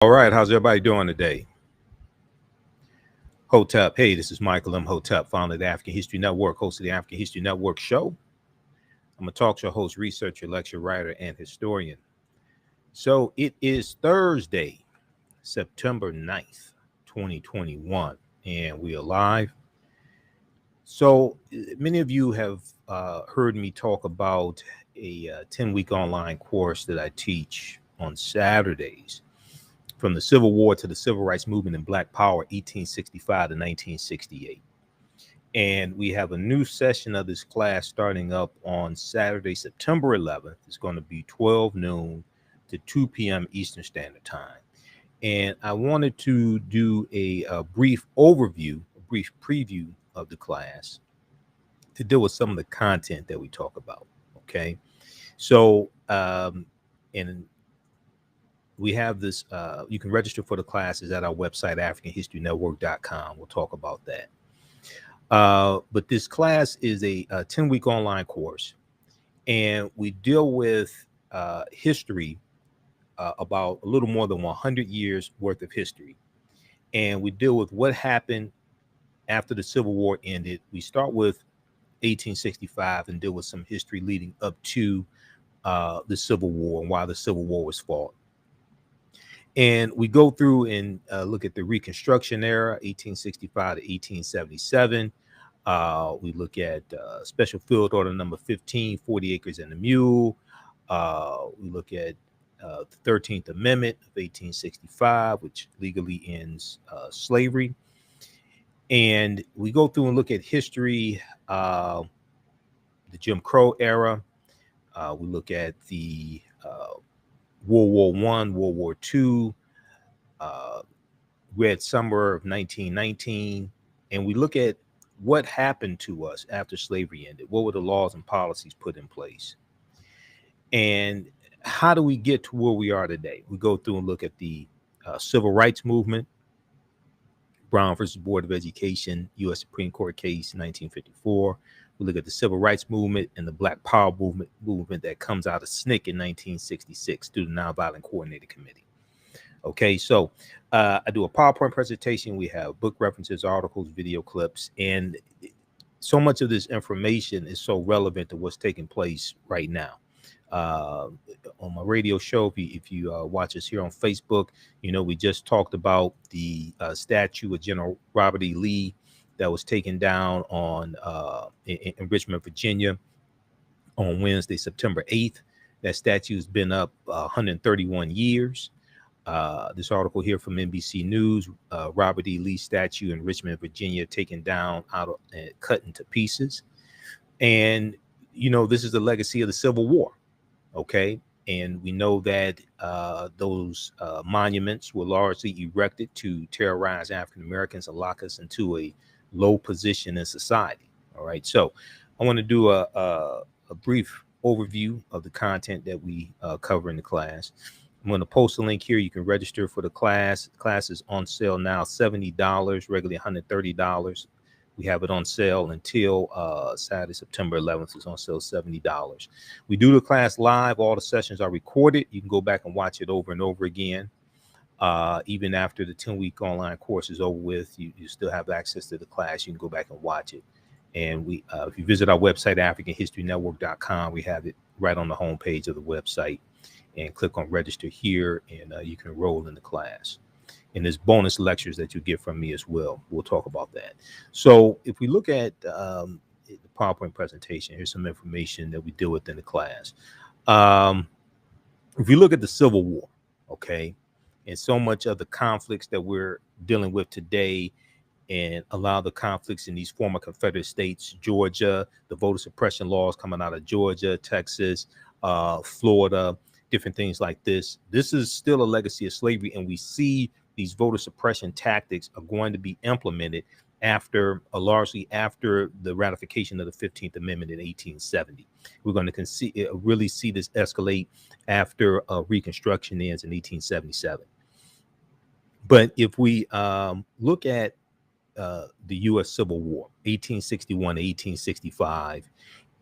All right, how's everybody doing today? Hotep, hey, this is Michael Imhotep, founder of the African History Network, host of the African History Network show. I'm a talk show host, researcher, lecturer, writer, and historian. So it is Thursday, September 9th, 2021, and we are live. So many of you have heard me talk about a 10-week online course that I teach on Saturdays. From the Civil War to the Civil Rights Movement and Black Power, 1865 to 1968. And we have a new session of this class starting up on Saturday, September 11th. It's going to be 12 noon to 2 p.m. Eastern Standard Time. And I wanted to do a brief overview, a brief preview of the class to deal with some of the content that we talk about. Okay. So, and we have this, you can register for the classes at our website, AfricanHistoryNetwork.com. We'll talk about that. But this class is a 10-week online course, and we deal with history, about a little more than 100 years worth of history. And we deal with what happened after the Civil War ended. We start with 1865 and deal with some history leading up to the Civil War and why the Civil War was fought. And we go through and look at the Reconstruction era, 1865 to 1877. We look at Special Field Order number 15, 40 acres and a mule. We look at the 13th Amendment of 1865, which legally ends slavery. And we go through and look at history, the Jim Crow era. We look at the World War I, World War II, Red Summer of 1919, and we look at what happened to us after slavery ended. What were the laws and policies put in place? And how do we get to where we are today? We go through and look at the Civil Rights Movement, Brown versus Board of Education, U.S. Supreme Court case, 1954. We look at the Civil Rights Movement and the Black Power movement that comes out of SNCC in 1966 through the Nonviolent Coordinating Committee. Okay, so I do a PowerPoint presentation. We have book references, articles, video clips, and so much of this information is so relevant to what's taking place right now. On my radio show, if you watch us here on Facebook, you know, we just talked about the statue of General Robert E. Lee that was taken down on in Richmond, Virginia on Wednesday, September 8th. That statue has been up 131 years. This article here from NBC News, Robert E. Lee statue in Richmond, Virginia, taken down, cut into pieces. And, you know, this is the legacy of the Civil War. Okay. And we know that those monuments were largely erected to terrorize African Americans and lock us into a low position in society. All right. So I want to do a brief overview of the content that we cover in the class. I'm going to post a link here. You can register for the class. The class is on sale now, $70, regularly $130. We have it on sale until Saturday, September 11th. It's on sale $70. We do the class live. All the sessions are recorded. You can go back and watch it over and over again. Even after the 10-week online course is over with, you still have access to the class. You can go back and watch it. And we, if you visit our website, AfricanHistoryNetwork.com, we have it right on the homepage of the website. And click on register here, and you can enroll in the class. And there's bonus lectures that you get from me as well. We'll talk about that. So if we look at the PowerPoint presentation, here's some information that we deal with in the class. If we look at the Civil War, okay, and so much of the conflicts that we're dealing with today, and a lot of the conflicts in these former Confederate states, Georgia, the voter suppression laws coming out of Georgia, Texas, Florida, different things like this. This is still a legacy of slavery, and we see these voter suppression tactics are going to be implemented largely after the ratification of the 15th Amendment in 1870. We're going to really see this escalate after Reconstruction ends in 1877. But if we look at the U.S. Civil War, 1861 to 1865,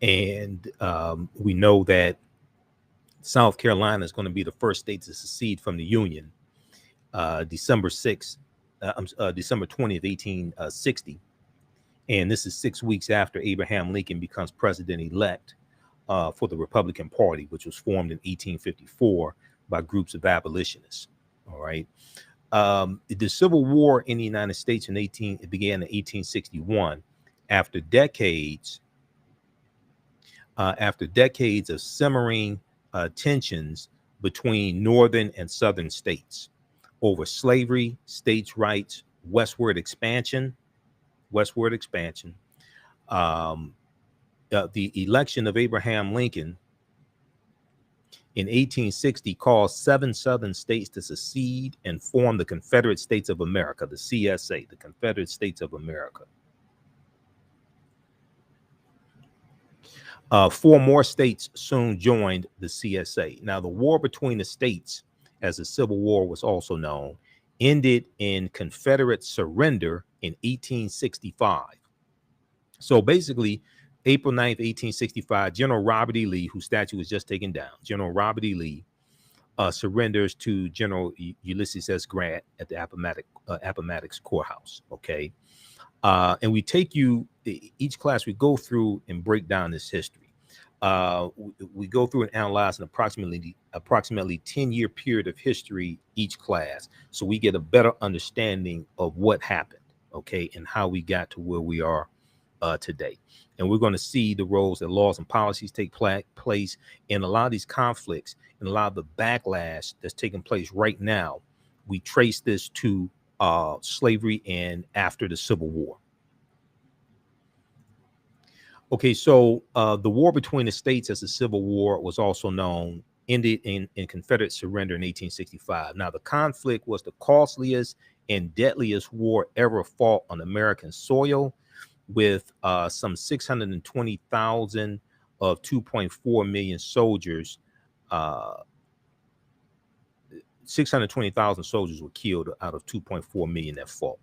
and we know that South Carolina is going to be the first state to secede from the Union. December 6th, December 20th, 1860. And this is 6 weeks after Abraham Lincoln becomes president-elect for the Republican Party, which was formed in 1854 by groups of abolitionists. All right. The Civil War in the United States it began in 1861 after decades of simmering tensions between northern and southern states over slavery, states' rights, westward expansion. The election of Abraham Lincoln in 1860 caused 7 southern states to secede and form the Confederate States of America, the CSA, the Confederate States of America. 4 more states soon joined the CSA. Now, the war between the states, as the Civil War was also known, ended in Confederate surrender in 1865. So basically, April 9th, 1865, General Robert E. Lee, whose statue was just taken down, General Robert E. Lee surrenders to General Ulysses S. Grant at the Appomattox Courthouse. Okay. And we take you, each class we go through and break down this history. We go through and analyze an approximately 10-year period of history each class, so we get a better understanding of what happened, okay, and how we got to where we are today. And we're going to see the roles that laws and policies take place in a lot of these conflicts and a lot of the backlash that's taking place right now. We trace this to slavery and after the Civil War. Okay, so the war between the states, as the Civil War was also known, ended in Confederate surrender in 1865. Now, the conflict was the costliest and deadliest war ever fought on American soil, with some 620,000 of 2.4 million soldiers. 620,000 soldiers were killed out of 2.4 million that fought.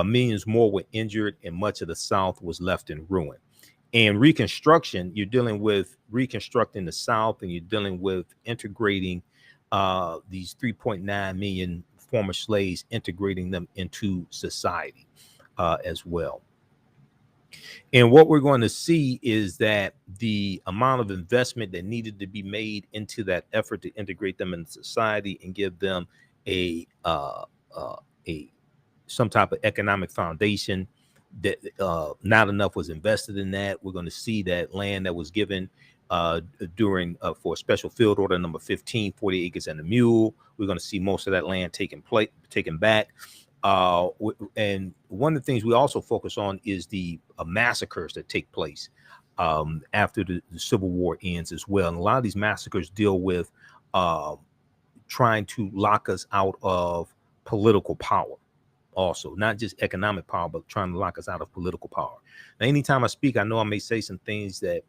Millions more were injured, and much of the South was left in ruin. And Reconstruction, you're dealing with reconstructing the South, and you're dealing with integrating these 3.9 million former slaves, integrating them into society as well. And what we're going to see is that the amount of investment that needed to be made into that effort to integrate them into society and give them some type of economic foundation, that not enough was invested in that. We're going to see that land that was given during for special field order number 15, 40 acres and a mule. We're going to see most of that land taken back. And one of the things we also focus on is the massacres that take place after the Civil War ends as well. And a lot of these massacres deal with trying to lock us out of political power. Also, not just economic power, but trying to lock us out of political power. Now, anytime I speak, I know I may say some things that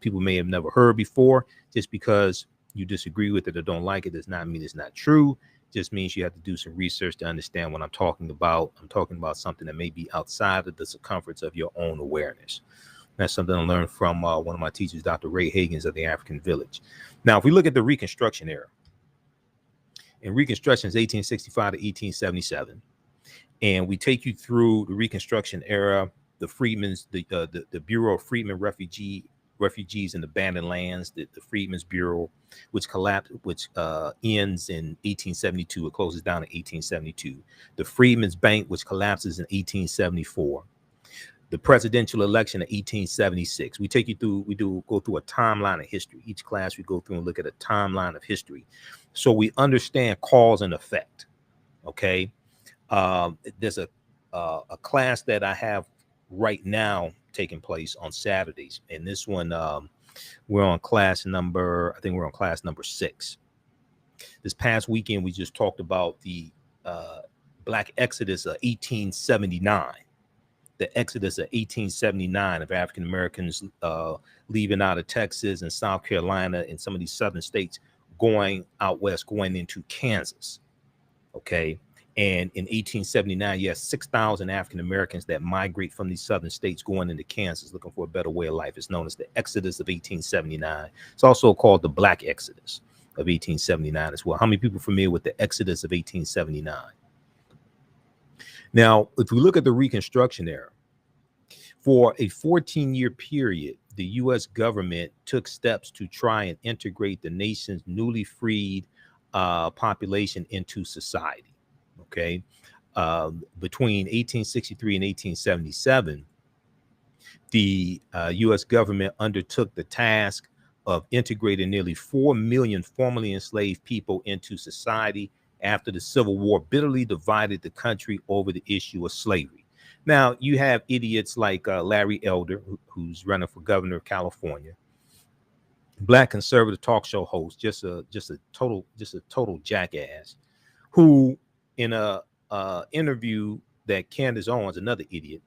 people may have never heard before. Just because you disagree with it or don't like it does not mean it's not true. Just means you have to do some research to understand what I'm talking about. I'm talking about something that may be outside of the circumference of your own awareness. That's something I learned from one of my teachers, Dr. Ray Hagins of the African Village. Now, if we look at the Reconstruction era, and Reconstruction is 1865 to 1877, and we take you through the Reconstruction era, the Freedmen's, the Bureau of Freedmen Refugees and Abandoned Lands, the Freedmen's Bureau, which ends in 1872. It closes down in 1872. The Freedmen's Bank, which collapses in 1874. The presidential election of 1876. We take you through, go through a timeline of history. Each class we go through and look at a timeline of history, so we understand cause and effect. Okay, there's a class that I have right now taking place on Saturdays, and this one we're on class number 6. This past weekend we just talked about the Black Exodus of 1879. The Exodus of 1879 of African Americans leaving out of Texas and South Carolina and some of these southern states, going out west, going into Kansas. Okay. And in 1879, you have 6,000 African Americans that migrate from these southern states going into Kansas looking for a better way of life. It's known as the Exodus of 1879. It's also called the Black Exodus. of 1879 as well. How many people are familiar with the Exodus of 1879? Now, if we look at the Reconstruction era, for a 14-year period, the U.S. government took steps to try and integrate the nation's newly freed population into society. Okay. Between 1863 and 1877, the U.S. government undertook the task of integrating nearly 4 million formerly enslaved people into society after the Civil War bitterly divided the country over the issue of slavery. Now, you have idiots like Larry Elder, who's running for governor of California, black conservative talk show host, just a total jackass, who in a interview that Candace Owens, another idiot,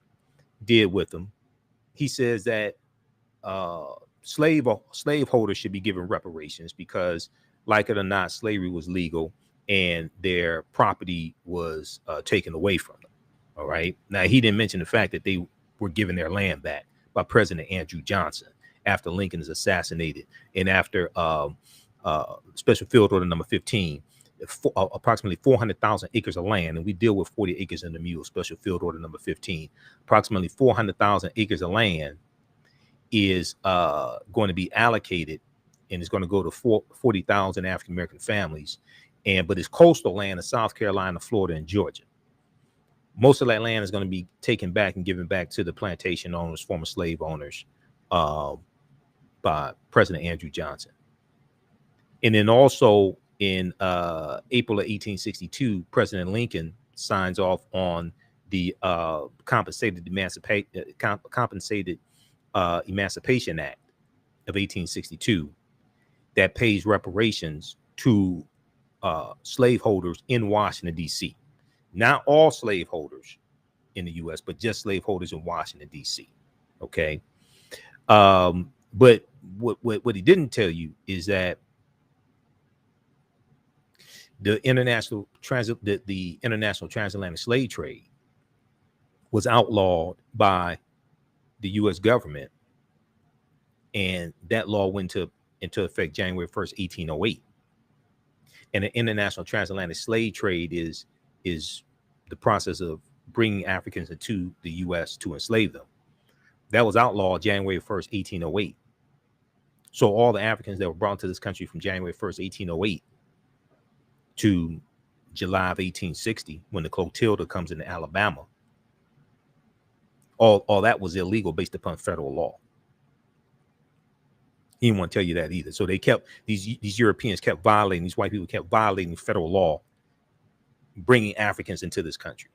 did with him, he says that slaveholders should be given reparations because, like it or not, slavery was legal and their property was taken away from them. All right. Now, he didn't mention the fact that they were given their land back by President Andrew Johnson after Lincoln is assassinated and after Special Field Order number 15, approximately 400,000 acres of land, and we deal with 40 acres in the Mule, Special Field Order number 15, approximately 400,000 acres of land is going to be allocated, and it's going to go to 40,000 African-American families, but it's coastal land in South Carolina, Florida, and Georgia. Most of that land is going to be taken back and given back to the plantation owners, former slave owners, by President Andrew Johnson. And then also in April of 1862, President Lincoln signs off on the Compensated Emancipation Act of 1862 that pays reparations to slaveholders in Washington, D.C. Not all slaveholders in the U.S., but just slaveholders in Washington, D.C. Okay. But what he didn't tell you is that the international transatlantic slave trade was outlawed by the U.S. government, and that law went into effect January 1st, 1808. And the international transatlantic slave trade is the process of bringing Africans into the U.S. to enslave them. That was outlawed January 1st, 1808. So all the Africans that were brought to this country from January 1st, 1808 to July of 1860, when the Clotilda comes into Alabama, all that was illegal based upon federal law. He didn't want to tell you that either. So they kept, these Europeans kept violating, these white people kept violating federal law, bringing Africans into this country.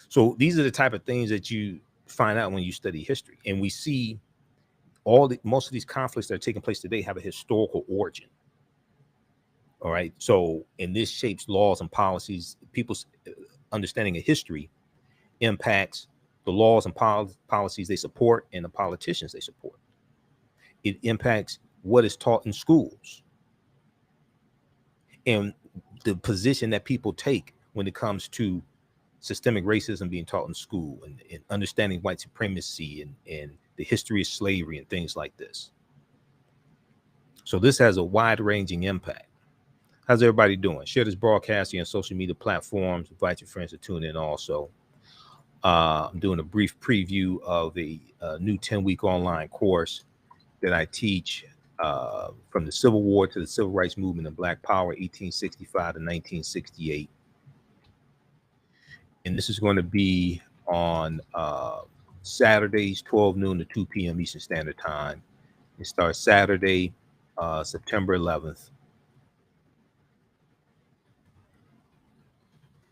So these are the type of things that you find out when you study history. And we see most of these conflicts that are taking place today have a historical origin. All right. So, and this shapes laws and policies. People's understanding of history impacts the laws and policies they support and the politicians they support. It impacts what is taught in schools and the position that people take when it comes to systemic racism being taught in school and understanding white supremacy and the history of slavery and things like this. So this has a wide-ranging impact. How's everybody doing? Share this broadcast on social media platforms. Invite your friends to tune in also. I'm doing a brief preview of a new 10-week online course that I teach from the Civil War to the Civil Rights Movement and Black Power, 1865 to 1968. And this is going to be on Saturdays, 12 noon to 2 p.m. Eastern Standard Time. It starts Saturday, September 11th.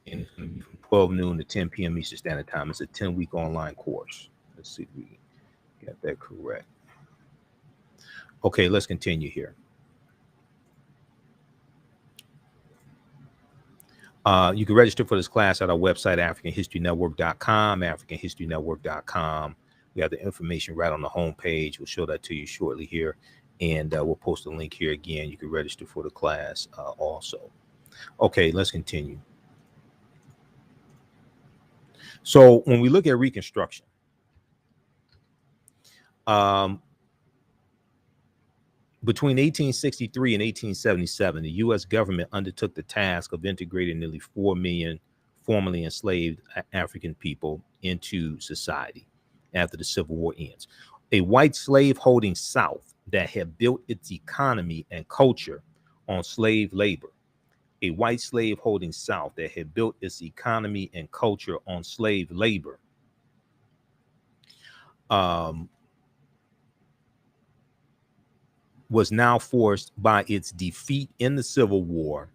And it's going to be from 12 noon to 10 p.m. Eastern Standard Time. It's a 10-week online course. Let's see if we got that correct. Okay, let's continue here. You can register for this class at our website, AfricanHistoryNetwork.com, AfricanHistoryNetwork.com. We have the information right on the homepage. We'll show that to you shortly here. And we'll post a link here again. You can register for the class also. Okay, let's continue. So when we look at Reconstruction, Between 1863 and 1877, the U.S. government undertook the task of integrating nearly 4 million formerly enslaved African people into society after the Civil War ends. A white slave-holding South that had built its economy and culture on slave labor. A white slave-holding South that had built its economy and culture on slave labor. Was now forced by its defeat in the Civil War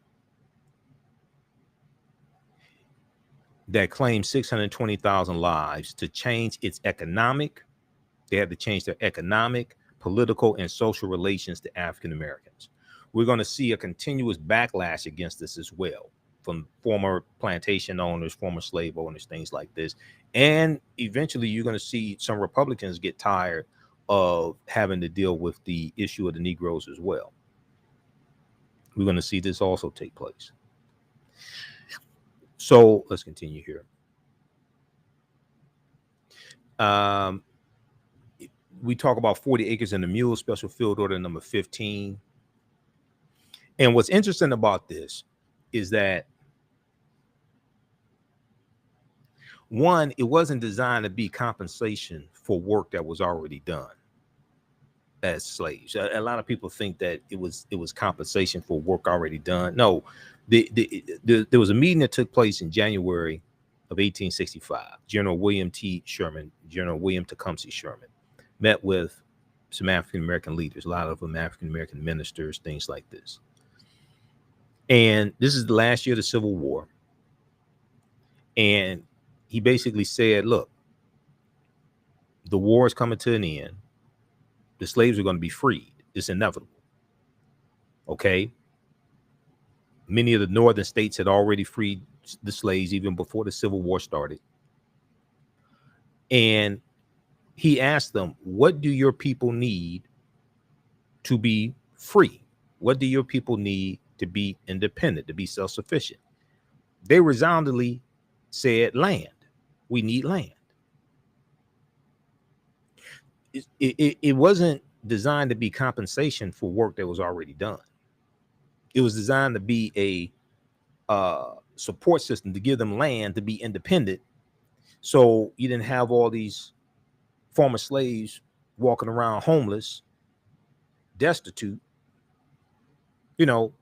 that claimed 620,000 lives to change its economic. They had to change their economic, political, and social relations to African Americans. We're going to see a continuous backlash against this as well from former plantation owners, former slave owners, things like this. And eventually you're going to see some Republicans get tired of having to deal with the issue of the Negroes as well. We're going to see this also take place. So let's continue here. We talk about 40 acres and the Mule, special field order number 15. And what's interesting about this is that, one, it wasn't designed to be compensation for work that was already done as slaves. A lot of people think that it was compensation for work already done. No, there was a meeting that took place in January of 1865. General William T. Sherman, General William Tecumseh Sherman, met with some African American leaders, a lot of them African American ministers, things like this. And this is the last year of the Civil War. And he basically said, look, the war is coming to an end. The slaves are going to be freed. It's inevitable. Okay. Many of the northern states had already freed the slaves even before the Civil War started. And he asked them, what do your people need to be free? What do your people need to be independent, to be self-sufficient? They resoundingly said land. We need land. It wasn't designed to be compensation for work that was already done. It was designed to be a support system to give them land to be independent. So you didn't have all these former slaves walking around homeless, destitute, you know.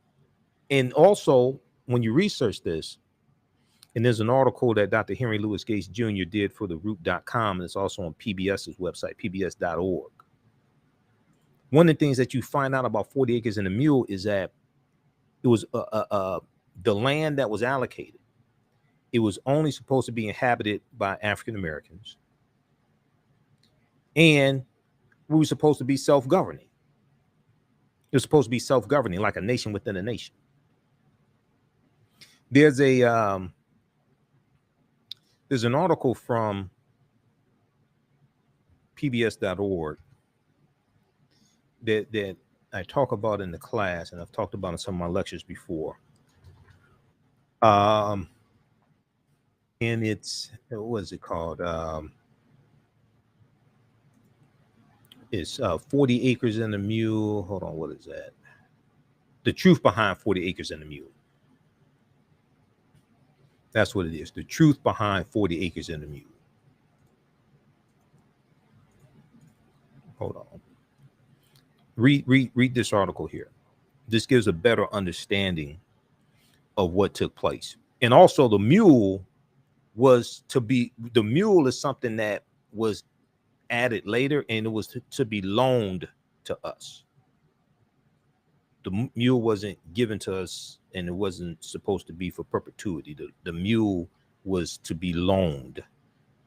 And also, when you research this, and there's an article that Dr. Henry Louis Gates Jr. did for the root.com, and it's also on PBS's website, pbs.org. One of the things that you find out about 40 acres and a mule is that it was the land that was allocated. It was only supposed to be inhabited by African Americans. And we were supposed to be self-governing. It was supposed to be self-governing, like a nation within a nation. There's an article from pbs.org that I talk about in the class, and I've talked about in some of my lectures before. And it's, what is it called? It's 40 acres and a mule. Hold on, what is that? The truth behind 40 acres and a mule. That's what it is. The truth behind 40 acres and a mule. Hold on. Read this article here. This gives a better understanding of what took place. And also the mule is something that was added later, and it was to be loaned to us. The mule wasn't given to us, and it wasn't supposed to be for perpetuity. The mule was to be loaned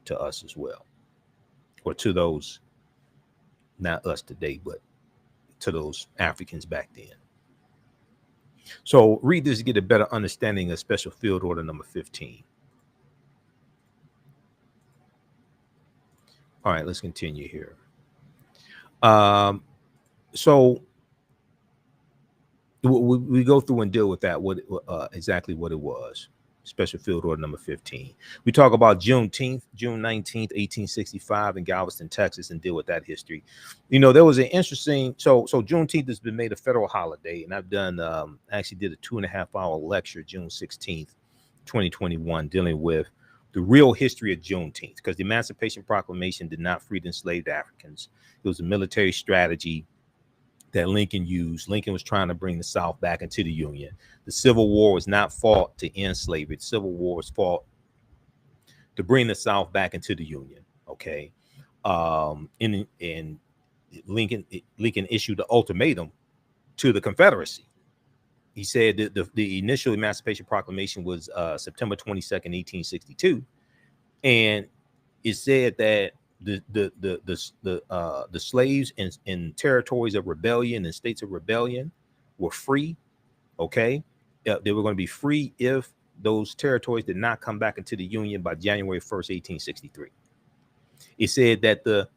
to us as well, or to those, not us today, but to those Africans back then. So read this to get a better understanding of Special Field Order number 15. All right, let's continue here. So we go through and deal with that, exactly what it was. Special Field Order number 15. We talk about Juneteenth, June 19th, 1865 in Galveston, Texas, and deal with that history. There was an interesting, so Juneteenth has been made a federal holiday, and I've done, actually did a 2.5-hour lecture, June 16th, 2021, dealing with the real history of Juneteenth, because the Emancipation Proclamation did not free the enslaved Africans. It was a military strategy that Lincoln used. Lincoln was trying to bring the South back into the Union. The Civil War was not fought to end slavery. The Civil War was fought to bring the South back into the Union. Okay. And Lincoln issued the ultimatum to the Confederacy. He said that the initial Emancipation Proclamation was September 22nd, 1862. And it said that the slaves in territories of rebellion and states of rebellion were free. Okay, they were going to be free if those territories did not come back into the Union by January 1st, 1863. It said that the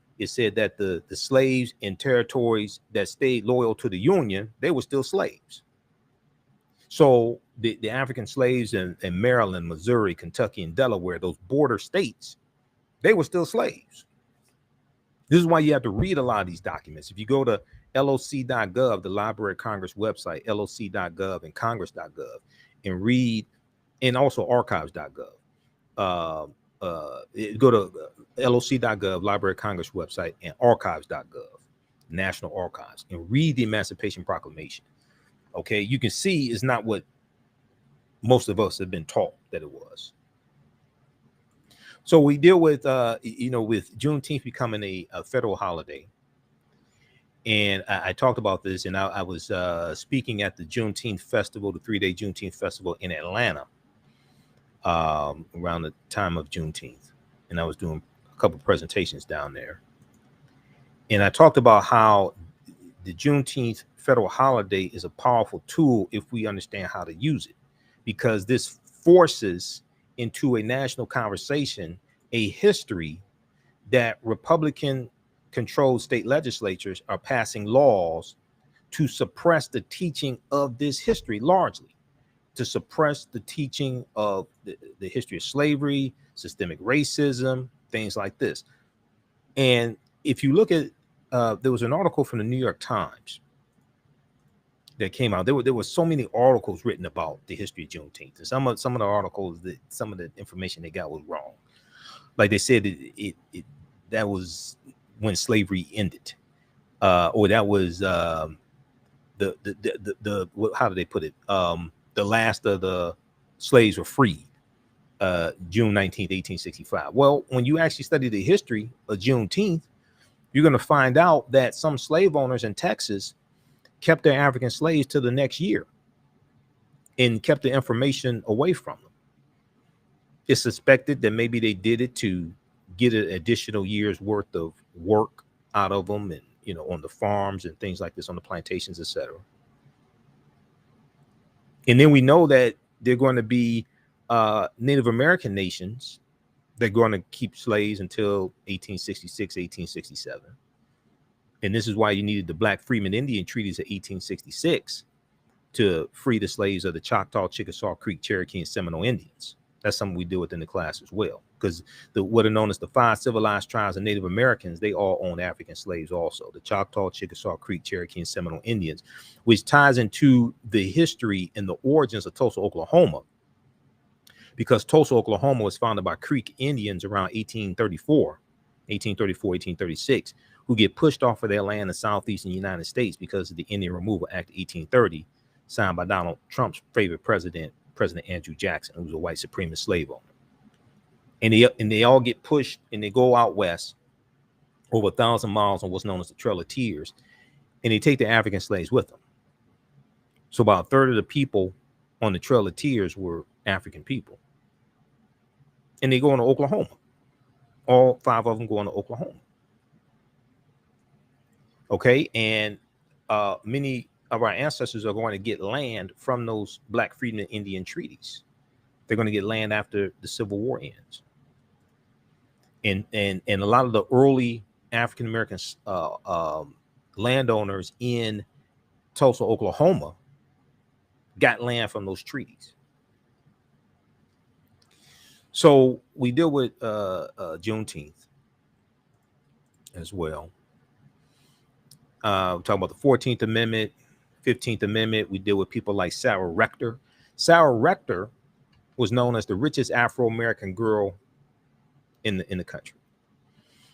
slaves in territories that stayed loyal to the Union, they were still slaves. So the African slaves in Maryland, Missouri, Kentucky, and Delaware, those border states, they were still slaves. This is why you have to read a lot of these documents. If you go to loc.gov, the Library of Congress website, loc.gov and congress.gov, and read, and also archives.gov. Go to loc.gov, Library of Congress website, and archives.gov, National Archives, and read the Emancipation Proclamation. Okay, you can see it's not what most of us have been taught that it was. So we deal with, with Juneteenth becoming a federal holiday. And I talked about this, and I was speaking at the Juneteenth Festival, the 3-day Juneteenth Festival in Atlanta around the time of Juneteenth. And I was doing a couple of presentations down there. And I talked about how the Juneteenth federal holiday is a powerful tool if we understand how to use it, because this forces into a national conversation a history that Republican controlled state legislatures are passing laws to suppress the teaching of this history, largely to suppress the teaching of the history of slavery, systemic racism, things like this. And if you look at, there was an article from the New York Times that came out. There were so many articles written about the history of Juneteenth. And some of the articles, some of the information they got was wrong. Like they said, that was when slavery ended, or that was the how do they put it? The last of the slaves were freed, June 19th, 1865. Well, when you actually study the history of Juneteenth, you're going to find out that some slave owners in Texas kept their African slaves to the next year and kept the information away from them. It's suspected that maybe they did it to get an additional year's worth of work out of them, and on the farms and things like this, on the plantations, etc. And then we know that they're going to be Native American nations. They're going to keep slaves until 1866, 1867. And this is why you needed the Black Freeman Indian treaties of 1866 to free the slaves of the Choctaw, Chickasaw, Creek, Cherokee, and Seminole Indians. That's something we deal with in the class as well, because what are known as the 5 civilized tribes of Native Americans, they all own African slaves also. The Choctaw, Chickasaw, Creek, Cherokee, and Seminole Indians, which ties into the history and the origins of Tulsa, Oklahoma, because Tulsa, Oklahoma was founded by Creek Indians around 1834, 1836, who get pushed off of their land in the southeastern United States because of the Indian Removal Act of 1830, signed by Donald Trump's favorite president, President Andrew Jackson, who was a white supremacist slave owner. And they all get pushed, and they go out west over 1,000 miles on what's known as the Trail of Tears, and they take the African slaves with them. So about a third of the people on the Trail of Tears were African people. And they go into Oklahoma. All 5 of them go into Oklahoma. Okay, and many of our ancestors are going to get land from those Black Freedmen Indian treaties. They're going to get land after the Civil War ends. And a lot of the early African American landowners in Tulsa, Oklahoma, got land from those treaties. So we deal with Juneteenth as well. We talk about the 14th Amendment, 15th Amendment. We deal with people like Sarah Rector. Sarah Rector was known as the richest Afro-American girl in the country.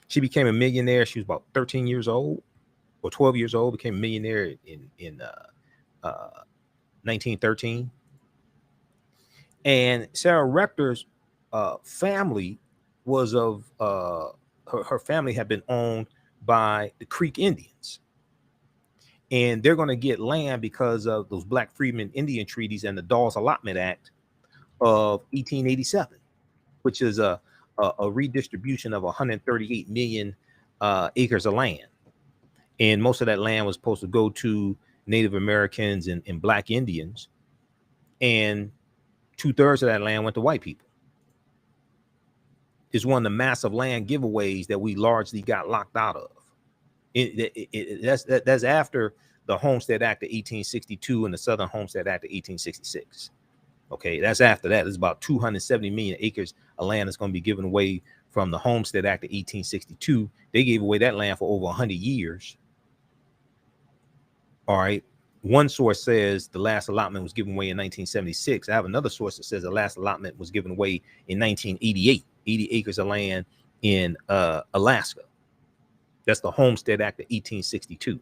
She became a millionaire. She was about 13 years old or 12 years old. Became a millionaire in 1913. And Sarah Rector's family was of her family had been owned by the Creek Indians, and they're going to get land because of those Black Freedmen Indian treaties and the Dawes Allotment Act of 1887, which is a redistribution of 138 million acres of land. And most of that land was supposed to go to Native Americans and Black Indians. And 2/3 of that land went to white people. It's one of the massive land giveaways that we largely got locked out of. That's after the Homestead Act of 1862 and the Southern Homestead Act of 1866. Okay, that's after that. It's about 270 million acres of land that's going to be given away from the Homestead Act of 1862. They gave away that land for over 100 years. All right. One source says the last allotment was given away in 1976. I have another source that says the last allotment was given away in 1988, 80 acres of land in Alaska. That's the Homestead Act of 1862.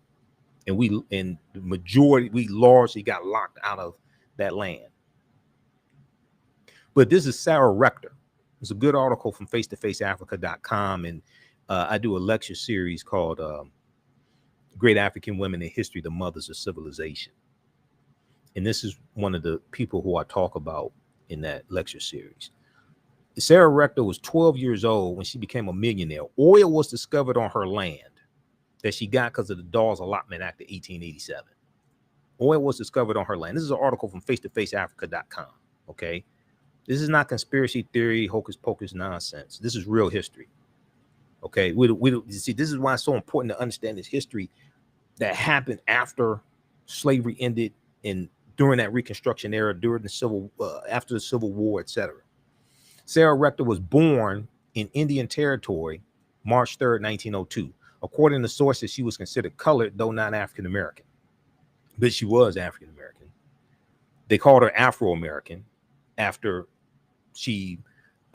And we largely got locked out of that land. But this is Sarah Rector. It's a good article from face-to-faceafrica.com. And I do a lecture series called Great African Women in History, the Mothers of Civilization. And this is one of the people who I talk about in that lecture series. Sarah Rector was 12 years old when she became a millionaire. Oil was discovered on her land that she got because of the Dawes Allotment Act of 1887. Oil was discovered on her land. This is an article from face-to-faceafrica.com. Okay. This is not conspiracy theory, hocus pocus nonsense. This is real history. Okay. You see, this is why it's so important to understand this history that happened after slavery ended and during that Reconstruction era, during the after the Civil War, etc. Sarah Rector was born in Indian Territory, March 3rd, 1902. According to sources, she was considered colored, though not African American, but she was African American. They called her Afro-American after she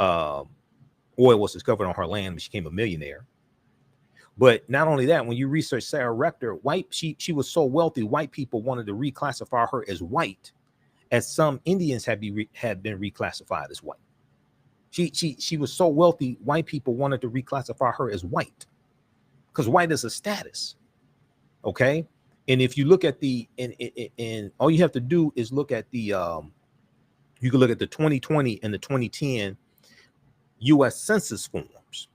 oil was discovered on her land and she became a millionaire. But not only that, when you research Sarah Rector, she was so wealthy, white people wanted to reclassify her as white, as some Indians had been reclassified as white. She was so wealthy, white people wanted to reclassify her as white because white is a status. Okay. And if you look at and all you have to do is look at you can look at the 2020 and the 2010 US Census forms.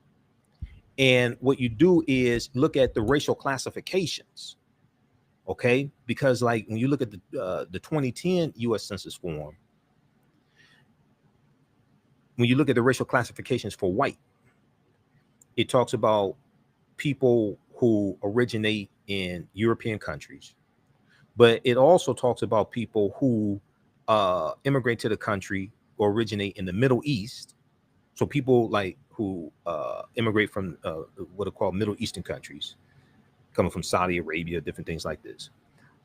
And what you do is look at the racial classifications. Okay. Because like when you look at the 2010 US Census form, when you look at the racial classifications for white, it talks about people who originate in European countries, but it also talks about people who immigrate to the country or originate in the Middle East. So people like who immigrate from what are called Middle Eastern countries, coming from Saudi Arabia, different things like this.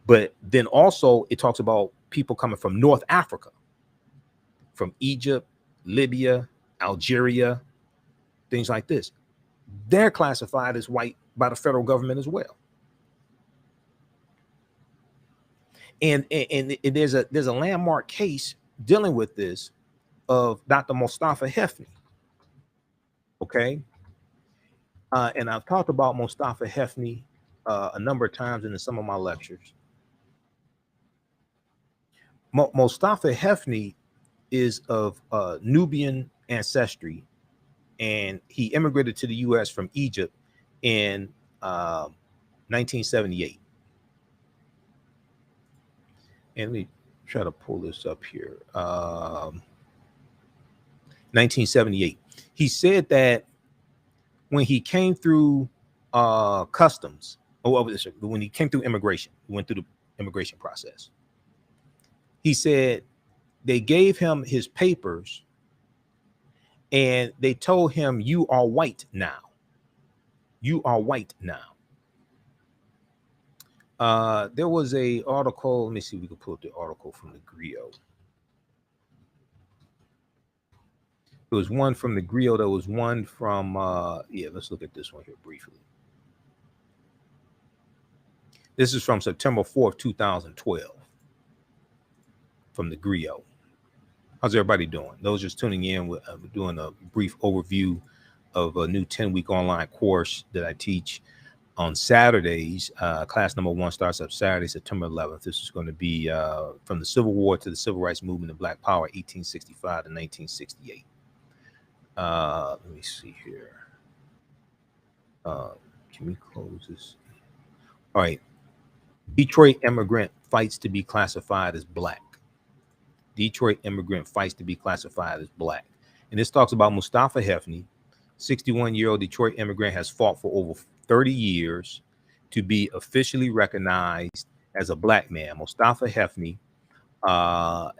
But then also it talks about people coming from North Africa, from Egypt, Libya, Algeria, things like this. They're classified as white by the federal government as well. And there's a landmark case dealing with this of Dr. Mustafa Hefny. Okay. And I've talked about Mustafa Hefny a number of times in some of my lectures. Mustafa Hefny is of Nubian ancestry, and he immigrated to the U.S. from Egypt in 1978. And let me try to pull this up here. 1978. He said that when he came through customs, when he came through immigration, he went through the immigration process. He said they gave him his papers And they told him, you are white now. You are white now. There was a article. Let me see if we can pull up the article from the Griot. There was one from the Griot. There was one from, yeah, let's look at this one here briefly. This is from September 4th, 2012, from the Griot. How's everybody doing? Those just tuning in, we're doing a brief overview of a new 10-week online course that I teach on Saturdays. Class number 1 starts up Saturday, September 11th. This is going to be from the Civil War to the Civil Rights Movement and Black Power, 1865 to 1968. Let me see here. Can we close this? All right. Detroit immigrant fights to be classified as black. Detroit immigrant fights to be classified as black. And this talks about Mustafa Hefny, 61-year-old Detroit immigrant, has fought for over 30 years to be officially recognized as a black man. Mustafa Hefny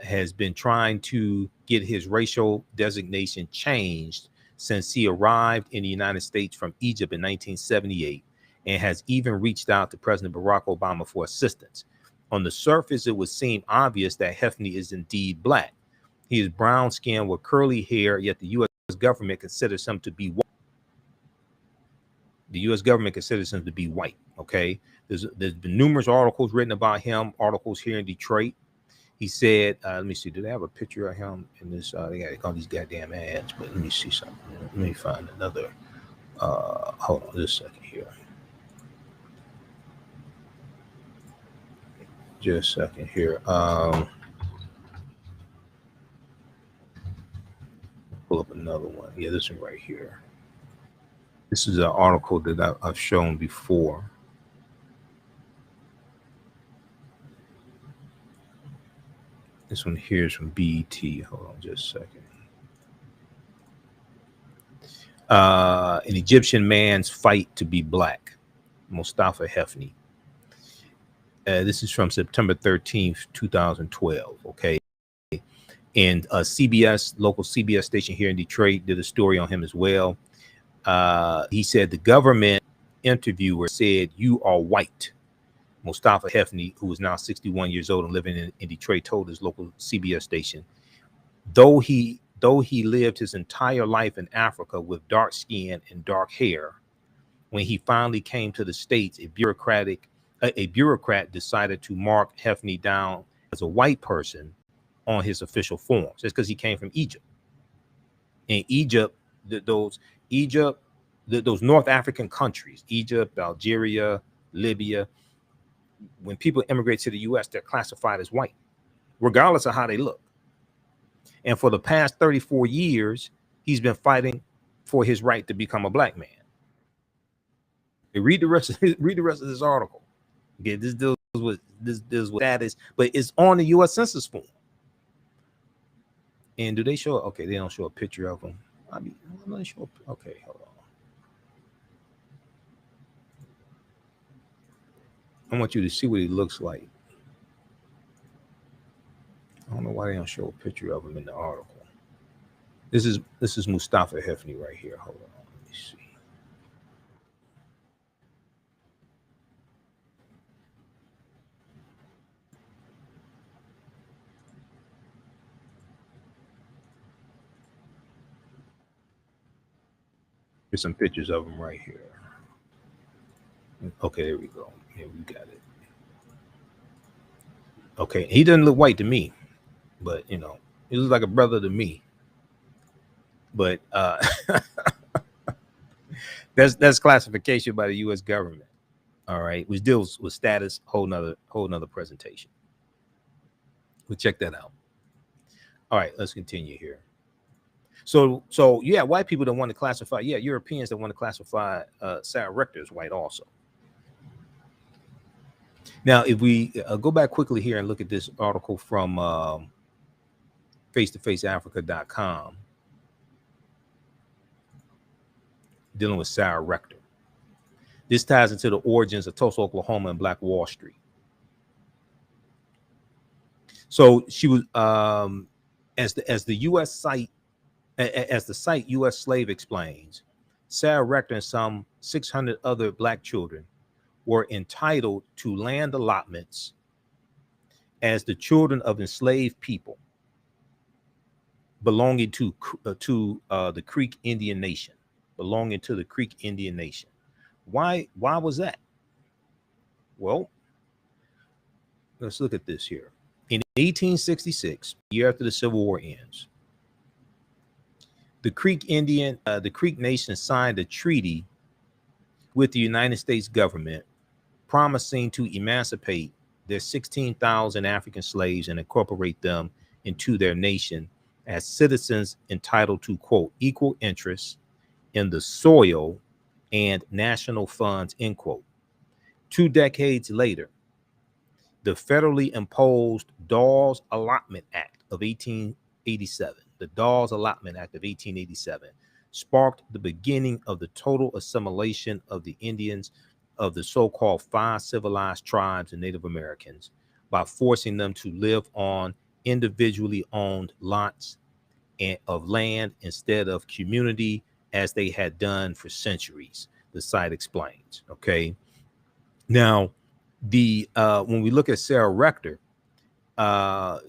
has been trying to get his racial designation changed since he arrived in the United States from Egypt in 1978, and has even reached out to President Barack Obama for assistance. On the surface, it would seem obvious that Hefny is indeed black. He is brown skinned with curly hair, yet the U.S. government considers him to be white. The U.S. government considers him to be white, okay? There's been numerous articles written about him, articles here in Detroit. He said, let me see, do they have a picture of him in this? They got all these goddamn ads, but let me see something. Let me find another. Hold on just a second here. Just a second here. Pull up another one. Yeah, this one right here. This is an article that I've shown before. This one here is from BET. Hold on just a second. An Egyptian man's fight to be black. Mustafa Hefny. This is from September 13th, 2012. Okay. And CBS, local CBS station here in Detroit, did a story on him as well. He said the government interviewer said, "You are white." Mustafa Hefny, who is now 61 years old and living in Detroit, told his local CBS station, though he lived his entire life in Africa with dark skin and dark hair, when he finally came to the States, a bureaucrat decided to mark Hefny down as a white person on his official forms. That's because he came from Egypt. In Egypt, those North African countries, Egypt, Algeria, Libya, when people immigrate to the U.S., they're classified as white, regardless of how they look. And for the past 34 years, he's been fighting for his right to become a black man. Read the rest of this article. Okay, this deals with status, but it's on the U.S. Census form. And do they show? Okay, they don't show a picture of him. I mean, they show. Okay, hold on. I want you to see what he looks like. I don't know why they don't show a picture of him in the article. This is Mustafa Hefny right here. Hold on, let me see. There's some pictures of him right here. Okay, there we go. Yeah, we got it. Okay, he doesn't look white to me, but you know, he looks like a brother to me. But that's classification by the U.S. government. All right, which deals with status. Whole nother presentation. We'll check that out. All right, let's continue here. So yeah, white people that want to classify, yeah, Europeans that want to classify Sarah Richter as white also. Now, if we go back quickly here and look at this article from face-to-faceafrica.com dealing with Sarah Richter. This ties into the origins of Tulsa, Oklahoma, and Black Wall Street. So she was, as the U.S. site As the site U.S. Slave explains, Sarah Rector and some 600 other black children were entitled to land allotments as the children of enslaved people belonging to the Creek Indian Nation, belonging to the Creek Indian Nation. Why was that? Well, let's look at this here. In 1866, the year after the Civil War ends, the Creek Nation signed a treaty with the United States government promising to emancipate their 16,000 African slaves and incorporate them into their nation as citizens entitled to, quote, equal interest in the soil and national funds, end quote. 2 decades later, the federally imposed Dawes Allotment Act of 1887, the Dawes Allotment Act of 1887, sparked the beginning of the total assimilation of the Indians of the so-called 5 civilized tribes and Native Americans by forcing them to live on individually owned lots of land instead of community as they had done for centuries, the site explains. Okay. Now, when we look at Sarah Rector, oil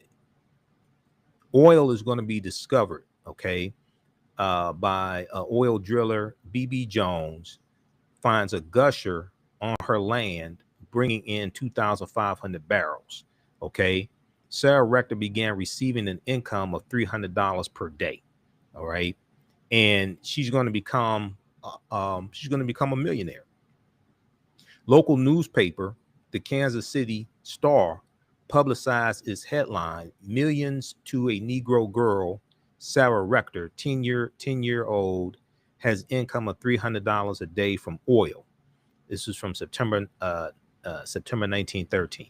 is going to be discovered, okay, by oil driller B.B. Jones finds a gusher on her land, bringing in 2,500 barrels. Okay, Sarah Rector began receiving an income of $300 per day. All right, and she's going to become a millionaire. Local newspaper, the Kansas City Star, publicized its headline, "Millions to a Negro Girl, Sarah Rector, 10-year-old, has income of $300 a day from oil." This is from September 1913.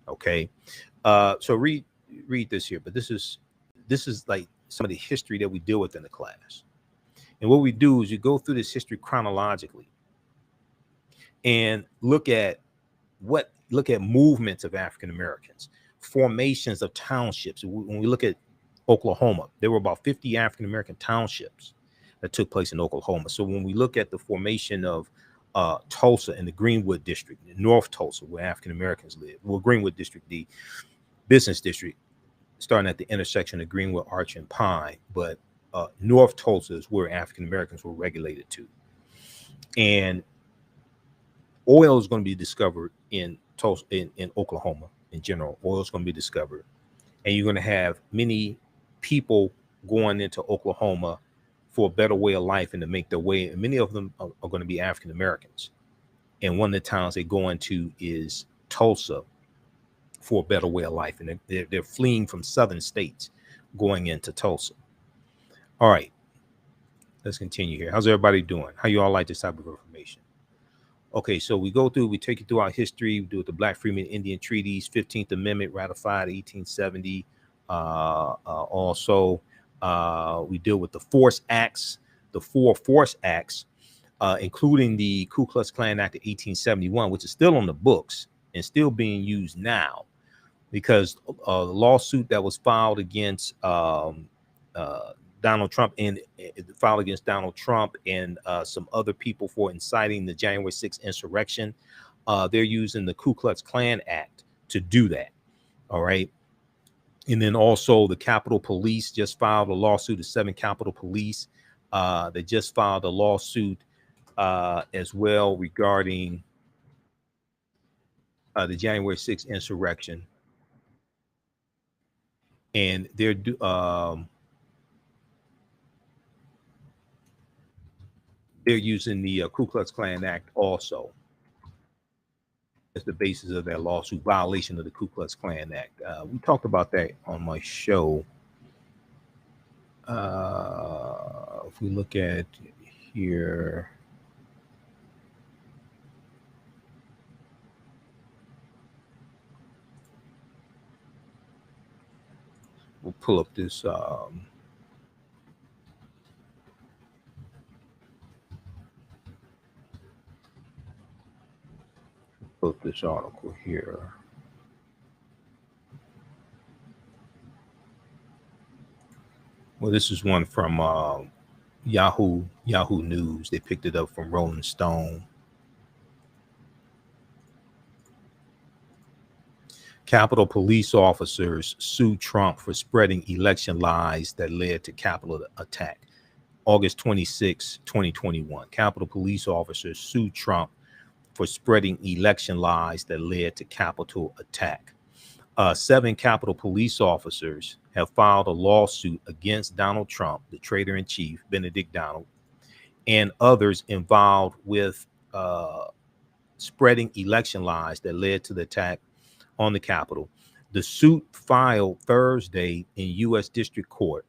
Okay, so read this here, but this is like some of the history that we deal with in the class. And what we do is you go through this history chronologically and look at movements of African Americans, formations of townships. When we look at Oklahoma, there were about 50 African American townships that took place in Oklahoma. So when we look at the formation of Tulsa and the Greenwood district, North Tulsa, where African Americans live, well, Greenwood district, the business district, starting at the intersection of Greenwood, Arch, and Pine, but North Tulsa is where African Americans were regulated to. And oil is going to be discovered in Tulsa, in Oklahoma in general. Oil is going to be discovered, and you're going to have many people going into Oklahoma for a better way of life and to make their way. And many of them are going to be African Americans. And one of the towns they go into is Tulsa for a better way of life, and they're fleeing from southern states going into Tulsa. All right, let's continue here. How's everybody doing? How you all like this type of information? Okay, so we take you through our history. We do it the Black Freeman Indian Treaties, 15th Amendment ratified 1870. Also, we deal with the Force Acts, the 4 Force Acts, including the Ku Klux Klan Act of 1871, which is still on the books and still being used now, because the lawsuit that was filed against Donald Trump and filed against Donald Trump and some other people for inciting the January 6th insurrection. They're using the Ku Klux Klan Act to do that. All right. And then also the Capitol Police just filed a lawsuit, the 7 Capitol Police. They just filed a lawsuit as well regarding the January 6th insurrection. And they're using the Ku Klux Klan Act also as the basis of their lawsuit, violation of the Ku Klux Klan Act. We talked about that on my show. If we look at here, we'll pull up this. Pull up this article here. Well, this is one from Yahoo News. They picked it up from Rolling Stone. Capitol police officers sue Trump for spreading election lies that led to Capitol attack. August 26, 2021. Capitol police officers sue Trump for spreading election lies that led to Capitol attack. 7 Capitol police officers have filed a lawsuit against Donald Trump, the traitor-in-chief, Benedict Donald, and others involved with spreading election lies that led to the attack on the Capitol. The suit filed Thursday in U.S. District Court,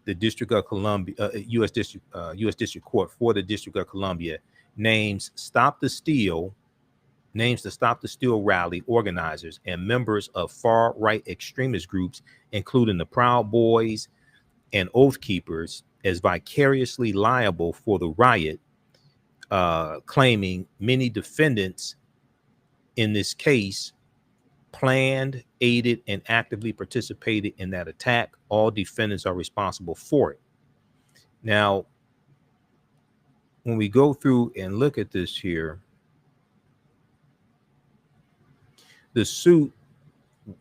the District of Columbia, U.S. District Court for the District of Columbia, names the Stop the Steal rally organizers and members of far-right extremist groups, including the Proud Boys and Oath Keepers, as vicariously liable for the riot, claiming many defendants in this case planned, aided, and actively participated in that attack. All defendants are responsible for it. Now, when we go through and look at this here, the suit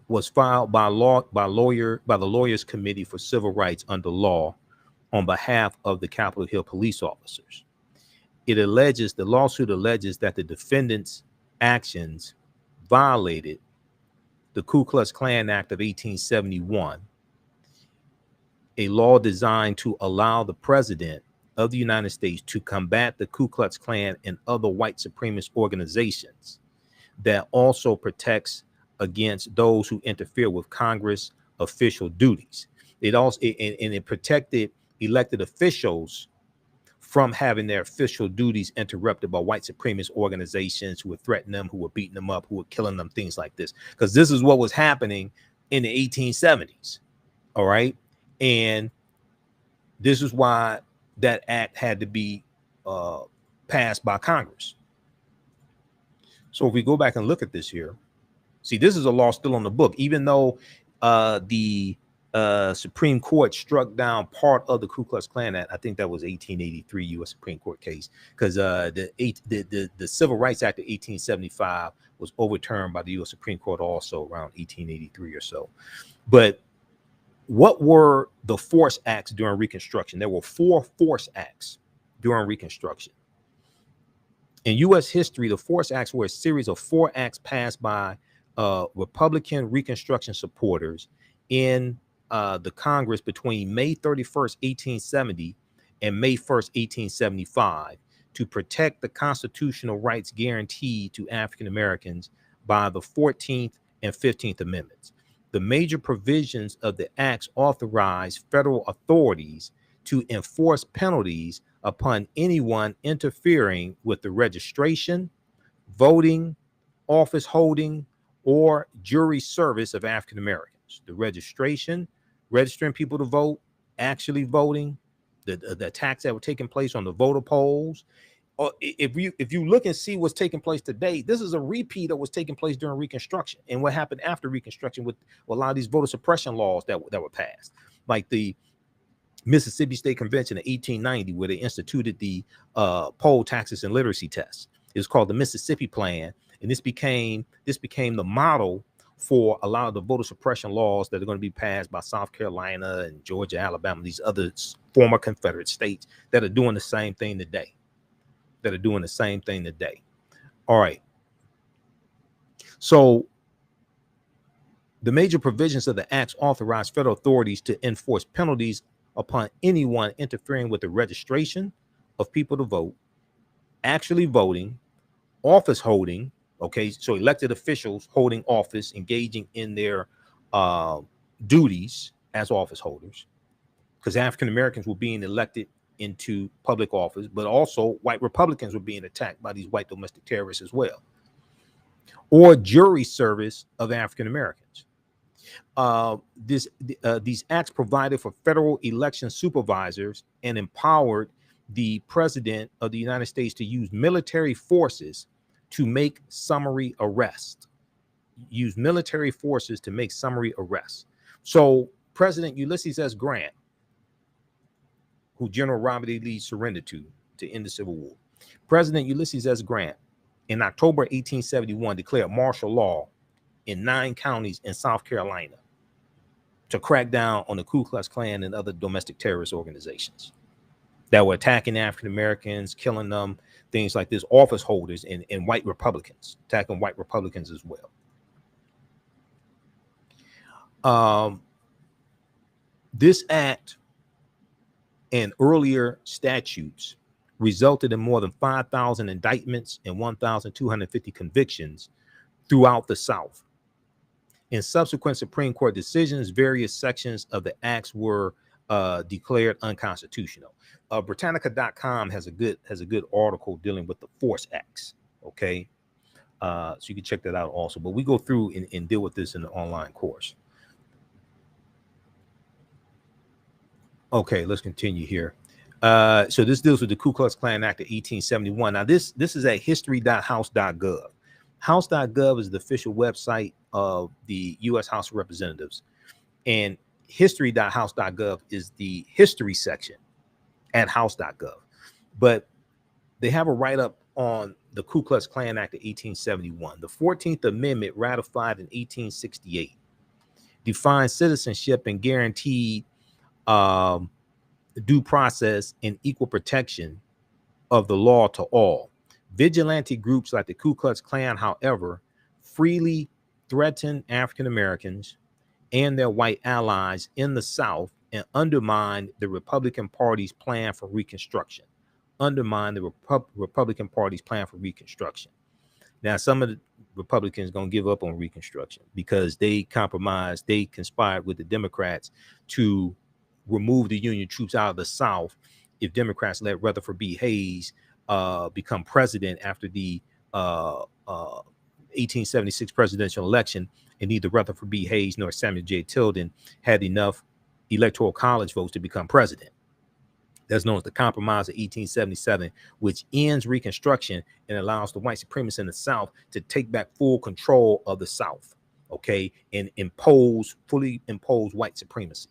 was filed by the Lawyers Committee for Civil Rights under law on behalf of the Capitol Hill police officers. The lawsuit alleges that the defendants' actions violated the Ku Klux Klan Act of 1871, a law designed to allow the President of the United States to combat the Ku Klux Klan and other white supremacist organizations, that also protects against those who interfere with Congress official duties. It protected elected officials from having their official duties interrupted by white supremacist organizations who were threatening them, who were beating them up, who were killing them, things like this. Because this is what was happening in the 1870s. All right. And this is why that act had to be passed by Congress. So if we go back and look at this here, see, this is a law still on the book, even though the Supreme Court struck down part of the Ku Klux Klan Act. I think that was 1883 U.S. Supreme Court case, because the Civil Rights Act of 1875 was overturned by the U.S. Supreme Court also around 1883 or so. But what were the force acts during Reconstruction? There were 4 force acts during Reconstruction. In U.S. history, the force acts were a series of 4 acts passed by Republican Reconstruction supporters in the Congress between May 31st, 1870 and May 1st, 1875, to protect the constitutional rights guaranteed to African Americans by the 14th and 15th Amendments. The major provisions of the acts authorize federal authorities to enforce penalties upon anyone interfering with the registration, voting, office holding, or jury service of African Americans. The registration, registering people to vote, actually voting, the attacks that were taking place on the voter polls. Or if you look and see what's taking place today, this is a repeat of what's taking place during Reconstruction and what happened after Reconstruction with a lot of these voter suppression laws that were passed, like the Mississippi State Convention in 1890, where they instituted the poll taxes and literacy tests. It was called the Mississippi Plan, and this became the model for a lot of the voter suppression laws that are going to be passed by South Carolina and Georgia, Alabama, these other former Confederate states that are doing the same thing today. All right. So the major provisions of the acts authorize federal authorities to enforce penalties upon anyone interfering with the registration of people to vote, actually voting, office holding. Okay, so elected officials holding office, engaging in their duties as office holders, because African Americans were being elected into public office, but also white Republicans were being attacked by these white domestic terrorists as well, or jury service of African Americans. These acts provided for federal election supervisors and empowered the President of the United States to use military forces to make summary arrests. So President Ulysses S. Grant, who General Robert E. Lee surrendered to end the Civil War. President Ulysses S. Grant, in October 1871, declared martial law in 9 counties in South Carolina to crack down on the Ku Klux Klan and other domestic terrorist organizations that were attacking African Americans, killing them, things like this, office holders and white Republicans, attacking white Republicans as well. This act and earlier statutes resulted in more than 5,000 indictments and 1,250 convictions throughout the South. In subsequent Supreme Court decisions, various sections of the acts were declared unconstitutional. Britannica.com has a good article dealing with the Force Acts. Okay, so you can check that out also. But we go through and deal with this in the online course. Okay, let's continue here. So this deals with the Ku Klux Klan Act of 1871. Now this is at history.house.gov. House.gov is the official website of the U.S. House of Representatives, and history.house.gov is the history section at house.gov. But they have a write-up on the Ku Klux Klan Act of 1871. The 14th Amendment, ratified in 1868, defined citizenship and guaranteed due process and equal protection of the law to all. Vigilante groups like the Ku Klux Klan, however, freely threaten African Americans and their white allies in the South and undermine the Republican Party's plan for Reconstruction. Republican Party's plan for Reconstruction. Now, some of the Republicans going to give up on Reconstruction because they conspired with the Democrats to remove the Union troops out of the South if Democrats let Rutherford B. Hayes become president after the 1876 presidential election, and neither Rutherford B. Hayes nor Samuel J. Tilden had enough electoral college votes to become president. That's known as the Compromise of 1877, which ends Reconstruction and allows the white supremacists in the South to take back full control of the South, okay, and fully impose white supremacy.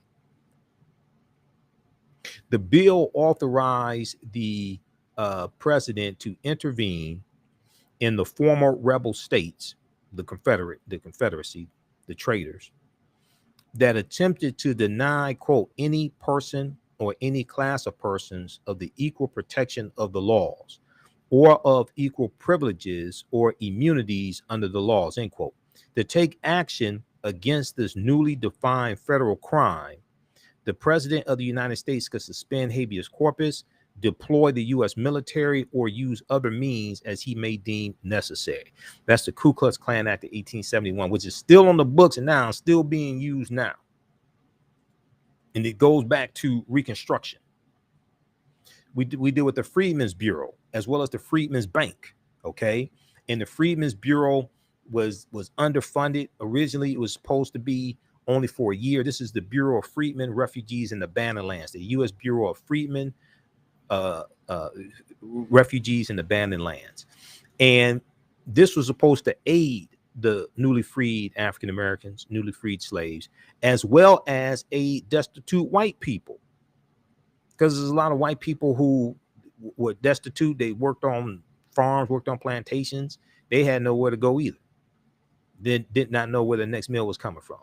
The bill authorized the president to intervene in the former rebel states, the Confederacy, the traitors, that attempted to deny, quote, any person or any class of persons of the equal protection of the laws or of equal privileges or immunities under the laws, end quote. To take action against this newly defined federal crime, the president of the United States could suspend habeas corpus, deploy the U.S. military, or use other means as he may deem necessary. That's the Ku Klux Klan Act of 1871, which is still on the books and now still being used now. And it goes back to Reconstruction. We deal with the Freedmen's Bureau as well as the Freedmen's Bank, okay? And the Freedmen's Bureau was underfunded. Originally, it was supposed to be only for a year. This is the Bureau of Freedmen, Refugees, and Abandoned Lands, the U.S. Bureau of Freedmen, Refugees, and Abandoned Lands. And this was supposed to aid the newly freed African Americans, newly freed slaves, as well as aid destitute white people. Because there's a lot of white people who were destitute. They worked on farms, worked on plantations. They had nowhere to go either. They did not know where the next meal was coming from.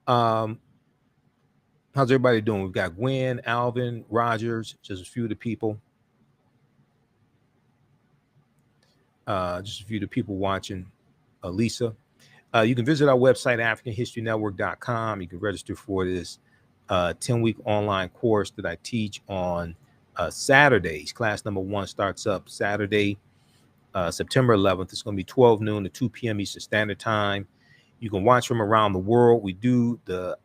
How's everybody doing? We've got Gwen, Alvin, Rogers, just a few of the people. Just a few of the people watching. Lisa. You can visit our website, AfricanHistoryNetwork.com. You can register for this 10-week online course that I teach on Saturdays. Class number 1 starts up Saturday, September 11th. It's going to be 12 noon to 2 p.m. Eastern Standard Time. You can watch from around the world. We do the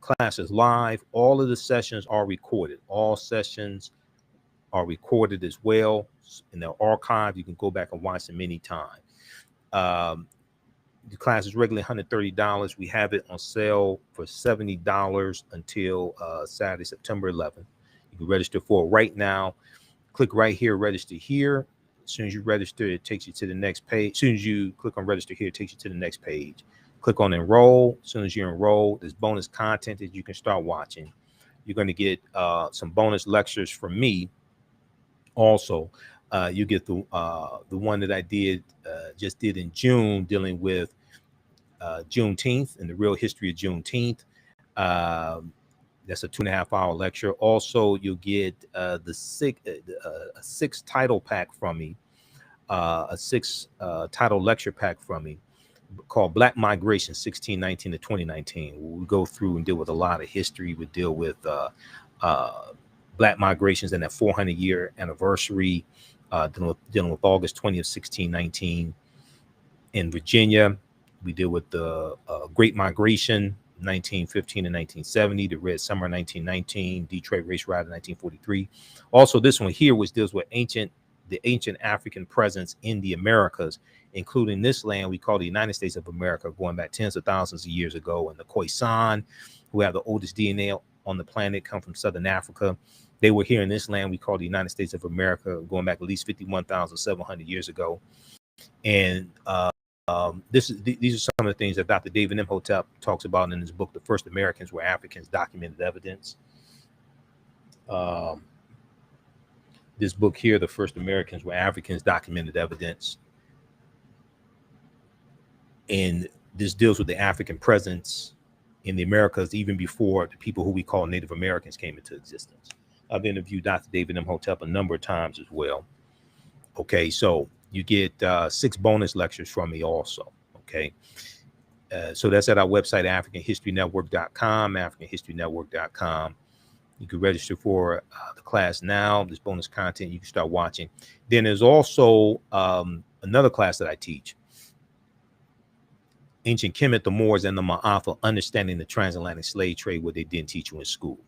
classes live. All of the sessions are recorded. All sessions are recorded as well, and they're archived. You can go back and watch them anytime. The class is regularly $130. We have it on sale for $70 until Saturday, September 11th. You can register for it right now. Click right here, register here. As soon as you register, it takes you to the next page. As soon as you click on register here, it takes you to the next page. Click on enroll. As soon as you enroll, there's bonus content that you can start watching. You're going to get some bonus lectures from me. Also, you get the one that I just did in June, dealing with Juneteenth and the real history of Juneteenth. That's a 2.5-hour lecture. Also, you'll get a six title pack from me, a six title lecture pack from me called Black Migration 1619 to 2019. We go through and deal with a lot of history. We deal with Black migrations and that 400-year anniversary, dealing with August 20th, 1619 in Virginia. We deal with the Great Migration, 1915 and 1970, the Red Summer, 1919, Detroit Race Riot, 1943. Also, this one here, which deals with the ancient African presence in the Americas, including this land we call the United States of America, going back tens of thousands of years ago. And the Khoisan, who have the oldest DNA on the planet, come from Southern Africa. They were here in this land we call the United States of America, going back at least 51,700 years ago. And these are some of the things that Dr. David Imhotep talks about in his book, The First Americans Were Africans, Documented Evidence. This book here, The First Americans Were Africans, Documented Evidence. And this deals with the African presence in the Americas even before the people who we call Native Americans came into existence. I've interviewed Dr. David Imhotep a number of times as well. Okay, so you get 6 bonus lectures from me also. Okay, so that's at our website, AfricanHistoryNetwork.com, AfricanHistoryNetwork.com. You can register for the class now. This bonus content you can start watching. Then there's also another class that I teach, Ancient Kemet, the Moors, and the Ma'afa, Understanding the Transatlantic Slave Trade, what they didn't teach you in school.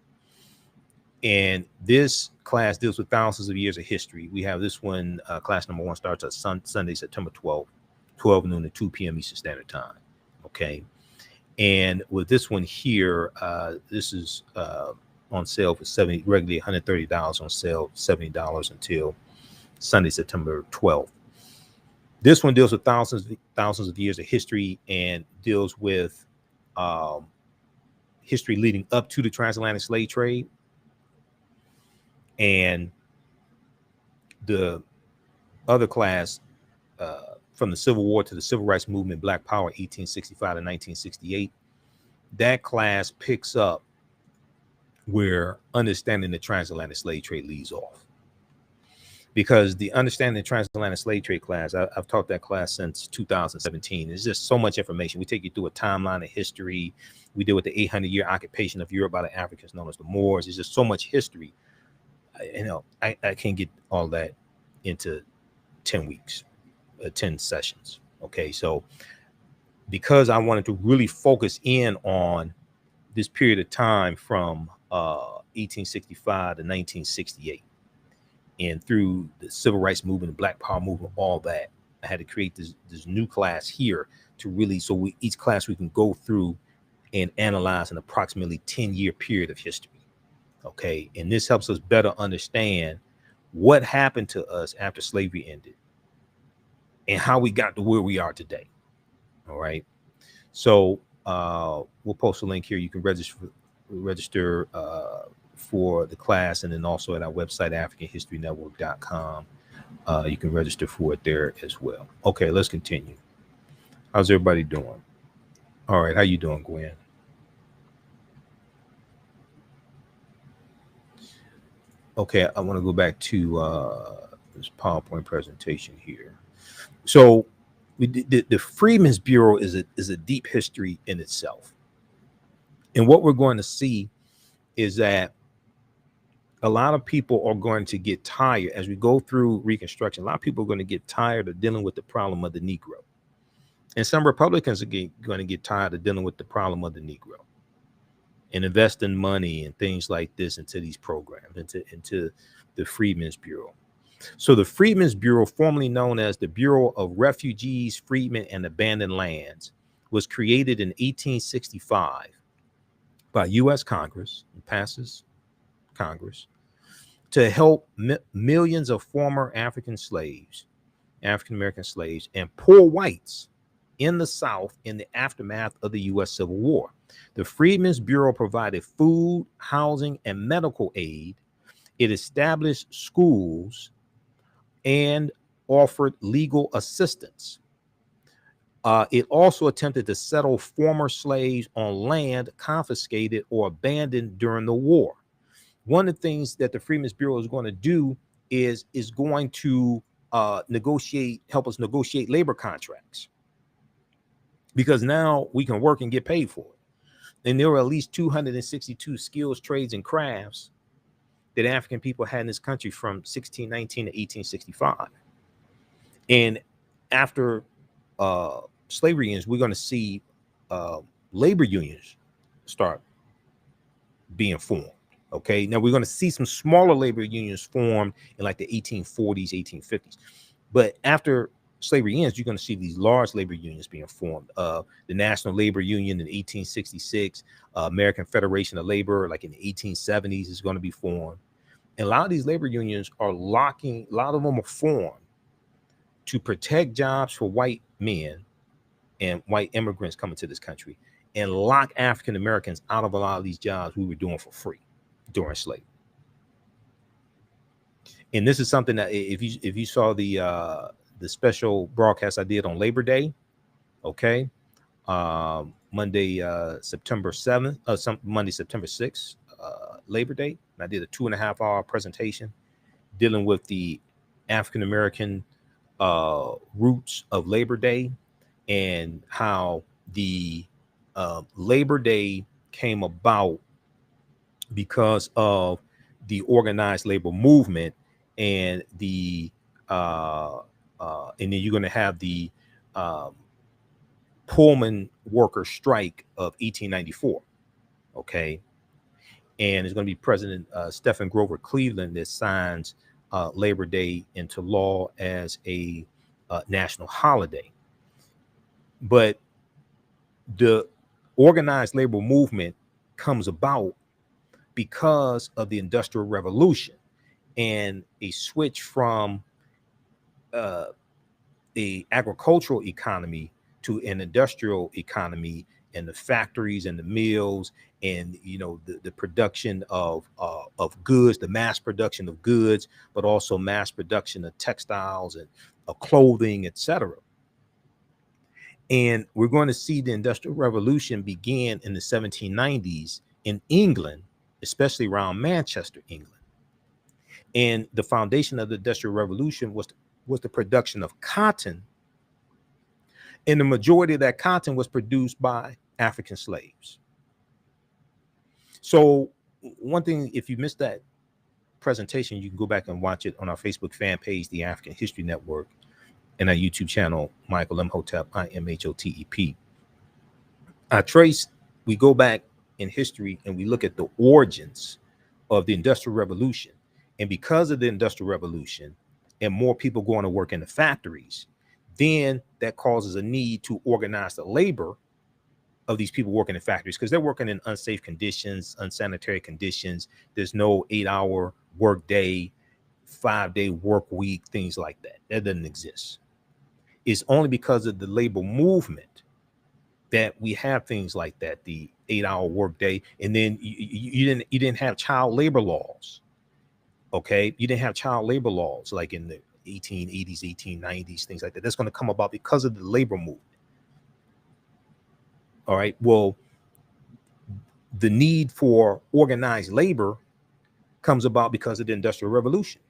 And this class deals with thousands of years of history. We have this one, class number 1 starts at Sunday, September 12th, 12 noon to 2 p.m. Eastern Standard Time. Okay. And with this one here, this is on sale for regularly $130, on sale $70 until Sunday, September 12th. This one deals with thousands of years of history and deals with history leading up to the transatlantic slave trade. And the other class, from the Civil War to the Civil Rights Movement, Black Power, 1865 to 1968, that class picks up where Understanding the Transatlantic Slave Trade leaves off. Because the Understanding the Transatlantic Slave Trade class, I've taught that class since 2017. There's just so much information. We take you through a timeline of history. We deal with the 800-year occupation of Europe by the Africans known as the Moors. There's just so much history. I can't get all that into 10 weeks, 10 sessions. Okay, so because I wanted to really focus in on this period of time from 1865 to 1968 and through the Civil Rights Movement, the Black Power movement, all that, I had to create this new class here to really, so each class we can go through and analyze an approximately 10-year period of history. Okay, and this helps us better understand what happened to us after slavery ended and how we got to where we are today. All right, so we'll post a link here. You can register for the class, and then also at our website, AfricanHistoryNetwork.com. You can register for it there as well. Okay, let's continue. How's everybody doing? All right, how you doing, Gwen? Okay, I want to go back to this PowerPoint presentation here. So the Freedmen's Bureau is a deep history in itself. And what we're going to see is that a lot of people are going to get tired as we go through Reconstruction. A lot of people are going to get tired of dealing with the problem of the Negro. And some Republicans are going to get tired of dealing with the problem of the Negro and investing money and things like this into these programs, into the Freedmen's Bureau. So the Freedmen's Bureau, formerly known as the Bureau of Refugees, Freedmen, and Abandoned Lands, was created in 1865 by U.S. Congress, and passes Congress, to help millions of former African slaves, African-American slaves, and poor whites in the South in the aftermath of the U.S. Civil War. The Freedmen's Bureau provided food, housing, and medical aid. It established schools and offered legal assistance. It also attempted to settle former slaves on land confiscated or abandoned during the war. One of the things that the Freedmen's Bureau is going to do is going to help us negotiate labor contracts, because now we can work and get paid for it. And there were at least 262 skills, trades, and crafts that African people had in this country from 1619 to 1865. And after slavery ends, we're going to see labor unions start being formed. Okay, now we're going to see some smaller labor unions formed in like the 1840s, 1850s. But after slavery ends, you're going to see these large labor unions being formed. The National Labor Union in 1866, American Federation of Labor, like in the 1870s, is going to be formed. And a lot of these labor unions are a lot of them are formed to protect jobs for white men and white immigrants coming to this country, and lock African Americans out of a lot of these jobs we were doing for free during slavery. And this is something that if you saw the special broadcast I did on Labor Day, okay, Monday September 7th, Monday September 6th, Labor Day, and I did a 2.5-hour presentation dealing with the African American roots of Labor Day, and how the Labor Day came about because of the organized labor movement, and the and then you're going to have the Pullman worker strike of 1894. Okay, and it's going to be President Stephen Grover Cleveland that signs Labor Day into law as a national holiday. But the organized labor movement comes about because of the Industrial Revolution and a switch from a agricultural economy to an industrial economy, and the factories and the mills, and the production of goods, the mass production of goods, but also mass production of textiles and of clothing, etc. And we're going to see the Industrial Revolution begin in the 1790s in England, especially around Manchester, England. And the foundation of the Industrial Revolution was the production of cotton. And the majority of that cotton was produced by African slaves. So one thing, if you missed that presentation, you can go back and watch it on our Facebook fan page, the African History Network, and our YouTube channel, Michael Imhotep, Imhotep. We go back in history and we look at the origins of the Industrial Revolution. And because of the Industrial Revolution and more people going to work in the factories, then that causes a need to organize the labor of these people working in factories, because they're working in unsafe conditions, unsanitary conditions. There's no 8-hour work day, 5-day work week, things like that. That doesn't exist. It's only because of the labor movement that we have things like that, the 8-hour work day. And then you didn't have child labor laws. Okay, you didn't have child labor laws like in the 1880s, 1890s, things like that. That's going to come about because of the labor movement. All right. Well, the need for organized labor comes about because of the Industrial Revolution.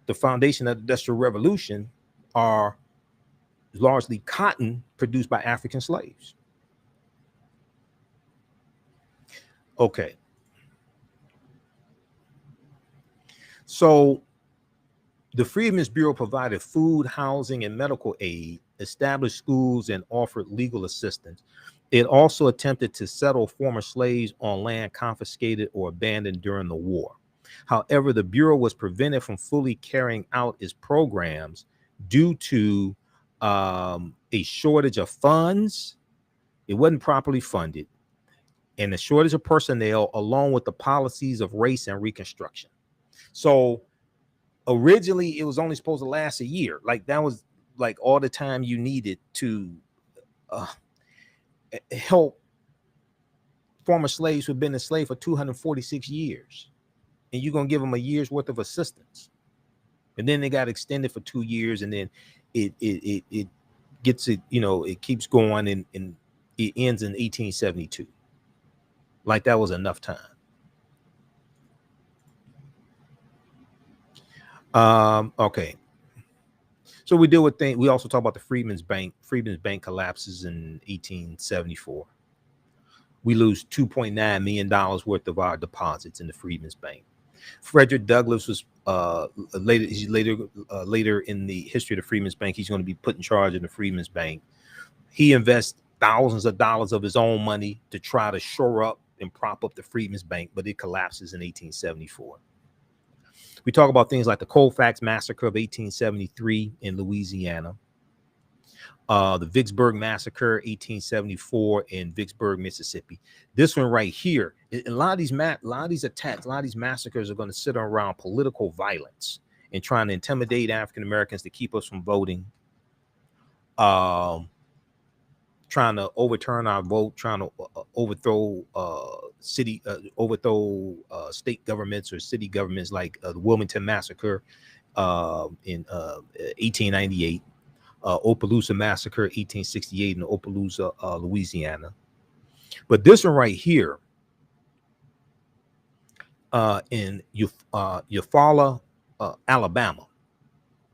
The foundation of the Industrial Revolution are largely cotton produced by African slaves. Okay. So the Freedmen's Bureau provided food, housing, and medical aid, established schools, and offered legal assistance. It also attempted to settle former slaves on land confiscated or abandoned during the war. However, the Bureau was prevented from fully carrying out its programs due to a shortage of funds. It wasn't properly funded, and a shortage of personnel, along with the policies of race and Reconstruction. So originally, it was only supposed to last a year. Like that was like all the time you needed to help former slaves who've been enslaved for 246 years, and you're gonna give them a year's worth of assistance, and then they got extended for 2 years, and then it gets it, it keeps going, and it ends in 1872. Like that was enough time. Okay. So we deal with things. We also talk about the Freedmen's Bank. Freedmen's Bank collapses in 1874. We lose $2.9 million worth of our deposits in the Freedmen's Bank. Frederick Douglass was later in the history of the Freedmen's Bank. He's going to be put in charge of the Freedmen's Bank. He invests thousands of dollars of his own money to try to shore up and prop up the Freedmen's Bank, but it collapses in 1874. We talk about things like the Colfax Massacre of 1873 in Louisiana, the Vicksburg Massacre, 1874 in Vicksburg, Mississippi. This one right here, a lot of these attacks, a lot of these massacres are going to sit around political violence and trying to intimidate African Americans to keep us from voting, trying to overturn our vote, trying to overthrow state governments or city governments, like the Wilmington Massacre in 1898. Opelousas Massacre, 1868 in Opelousas, Louisiana. But this one right here in Eufaula, Alabama,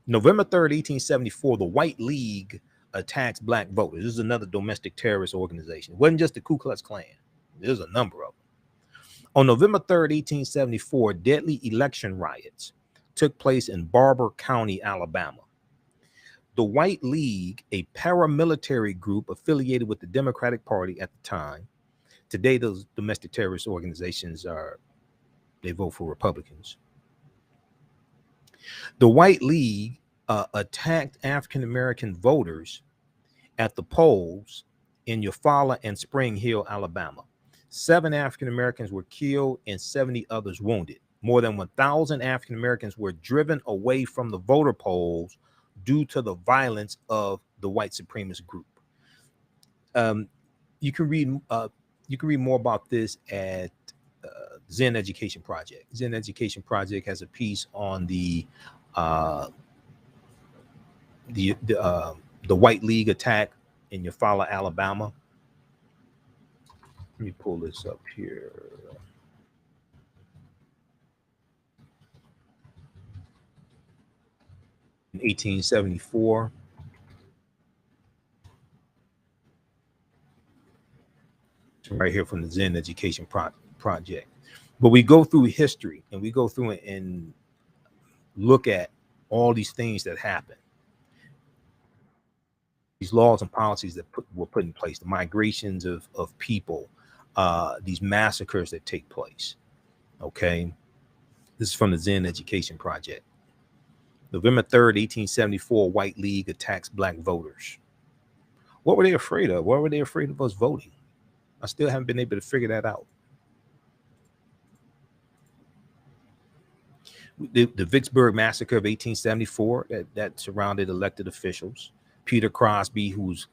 November 3rd, 1874, the White League attacks black voters. This is another domestic terrorist organization. It wasn't just the Ku Klux Klan. There's a number of them. On November 3rd, 1874, deadly election riots took place in Barber County, Alabama. The White League, a paramilitary group affiliated with the Democratic Party at the time. Today, those domestic terrorist organizations they vote for Republicans. The White League attacked African-American voters at the polls in Eufaula and Spring Hill, Alabama. 7 African-Americans were killed and 70 others wounded. More than 1,000 African-Americans were driven away from the voter polls due to the violence of the white supremacist group. You can read more about this at Zen Education Project. Zen Education Project has a piece on the White League attack in Eufaula, Alabama. Let me pull this up here. In 1874. Right here from the Zen Education Project. But we go through history and we go through it and look at all these things that happen. These laws and policies that were put in place, the migrations of people, these massacres that take place. Okay. This is from the Zen Education Project. November 3rd, 1874, White League attacks black voters. What were they afraid of? Why were they afraid of us voting? I still haven't been able to figure that out. The Vicksburg Massacre of 1874, that surrounded elected officials. Peter Crosby, who's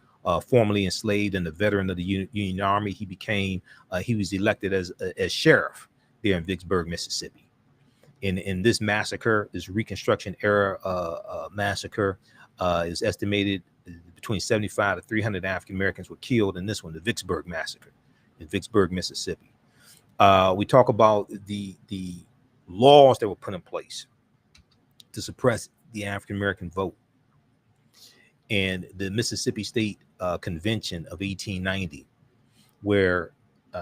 formerly enslaved and a veteran of the Union Army, he was elected as sheriff there in Vicksburg, Mississippi. In this massacre, this Reconstruction era massacre, is estimated between 75 to 300 African Americans were killed in this one, the Vicksburg Massacre in Vicksburg, Mississippi. We talk about the laws that were put in place to suppress the African American vote, and the Mississippi State Convention of 1890, where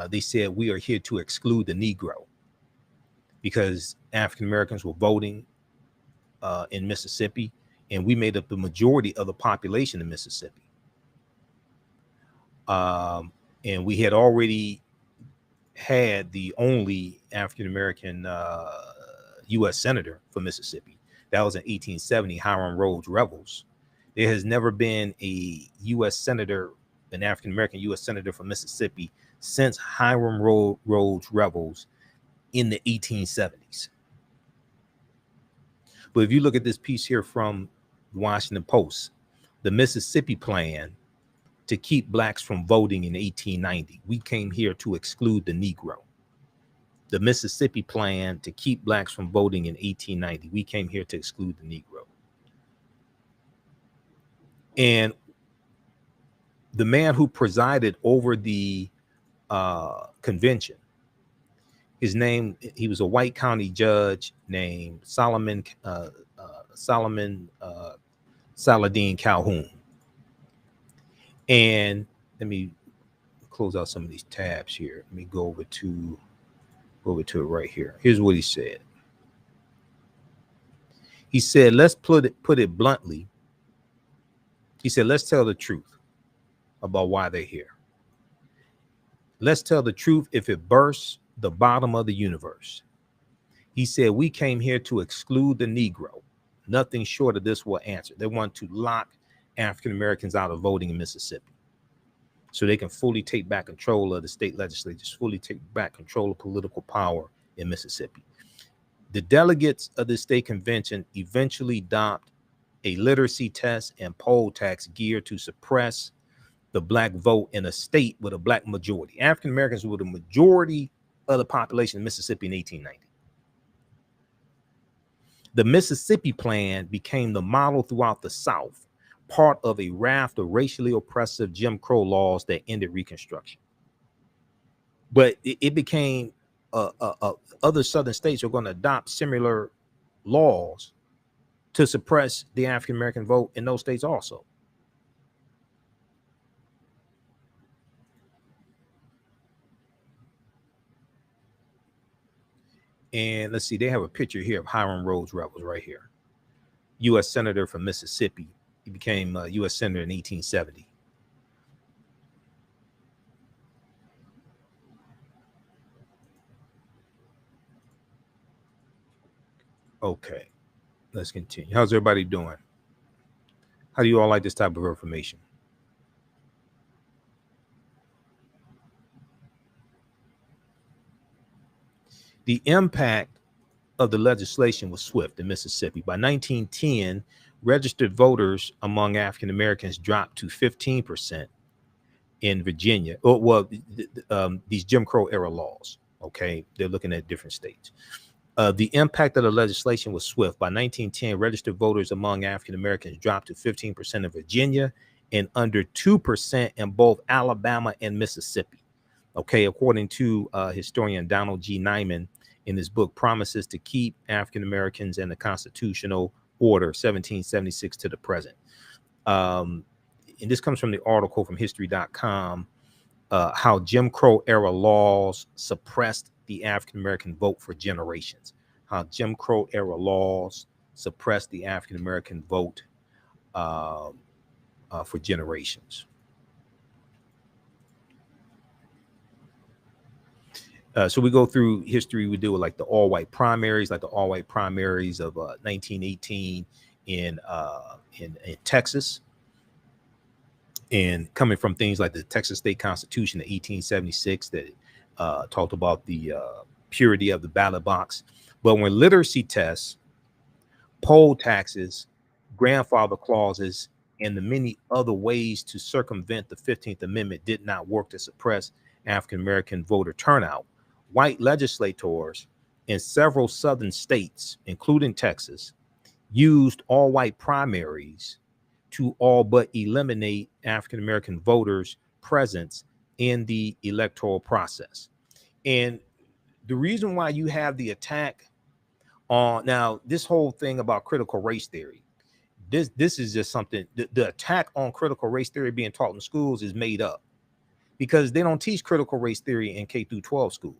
they said we are here to exclude the Negro, because African Americans were voting in Mississippi, and we made up the majority of the population in Mississippi. And we had already had the only African American U.S. senator for Mississippi. That was in 1870, Hiram Rhodes Revels. There has never been a U.S. senator, an African American U.S. senator from Mississippi, since Hiram Rhodes Revels in the 1870s. But if you look at this piece here from the Washington Post, The Mississippi Plan to keep blacks from voting in 1890. We came here to exclude the Negro. The Mississippi Plan to keep blacks from voting in 1890. We came here to exclude the Negro. And the man who presided over the convention, his name, he was a white county judge named Saladin Calhoun. And let me close out some of these tabs here. Let me go over to it right here. Here's what he said. He said, let's put it bluntly. He said, let's tell the truth about why they're here. Let's tell the truth if it bursts the bottom of the universe. He said, we came here to exclude the Negro. Nothing short of this will answer. They want to lock African Americans out of voting in Mississippi so they can fully take back control of the state legislatures, fully take back control of political power in Mississippi. The delegates of the state convention eventually adopt a literacy test and poll tax geared to suppress the black vote in a state with a black majority. African Americans were the majority of the population in Mississippi in 1890. The Mississippi Plan became the model throughout the South, part of a raft of racially oppressive Jim Crow laws that ended Reconstruction. But it became other Southern states are going to adopt similar laws to suppress the African American vote in those states also. And let's see, they have a picture here of Hiram Rhodes Rebels right here. U.S. Senator from Mississippi. He became a U.S. Senator in 1870. Okay, let's continue. How's everybody doing? How do you all like this type of information? The impact of the legislation was swift in Mississippi. By 1910, registered voters among African Americans dropped to 15% in Virginia. These Jim Crow era laws, okay? They're looking at different states. The impact of the legislation was swift. By 1910, registered voters among African Americans dropped to 15% in Virginia and under 2% in both Alabama and Mississippi. Okay, according to historian Donald G. Nyman in his book, Promises to Keep African Americans and the Constitutional Order, 1776 to the present. And this comes from the article from history.com, how Jim Crow era laws suppressed the African American vote for generations. How Jim Crow era laws suppressed the African American vote for generations. So we go through history. We deal with like the all-white primaries, like the all-white primaries of 1918 in Texas, and coming from things like the Texas State Constitution of 1876 that talked about the purity of the ballot box. But when literacy tests, poll taxes, grandfather clauses, and the many other ways to circumvent the 15th Amendment did not work to suppress African American voter turnout, white legislators in several southern states, including Texas, used all white primaries to all but eliminate African American voters' presence in the electoral process. And the reason why you have the attack on now, this whole thing about critical race theory, this is just something, the attack on critical race theory being taught in schools is made up, because they don't teach critical race theory in K through 12 schools.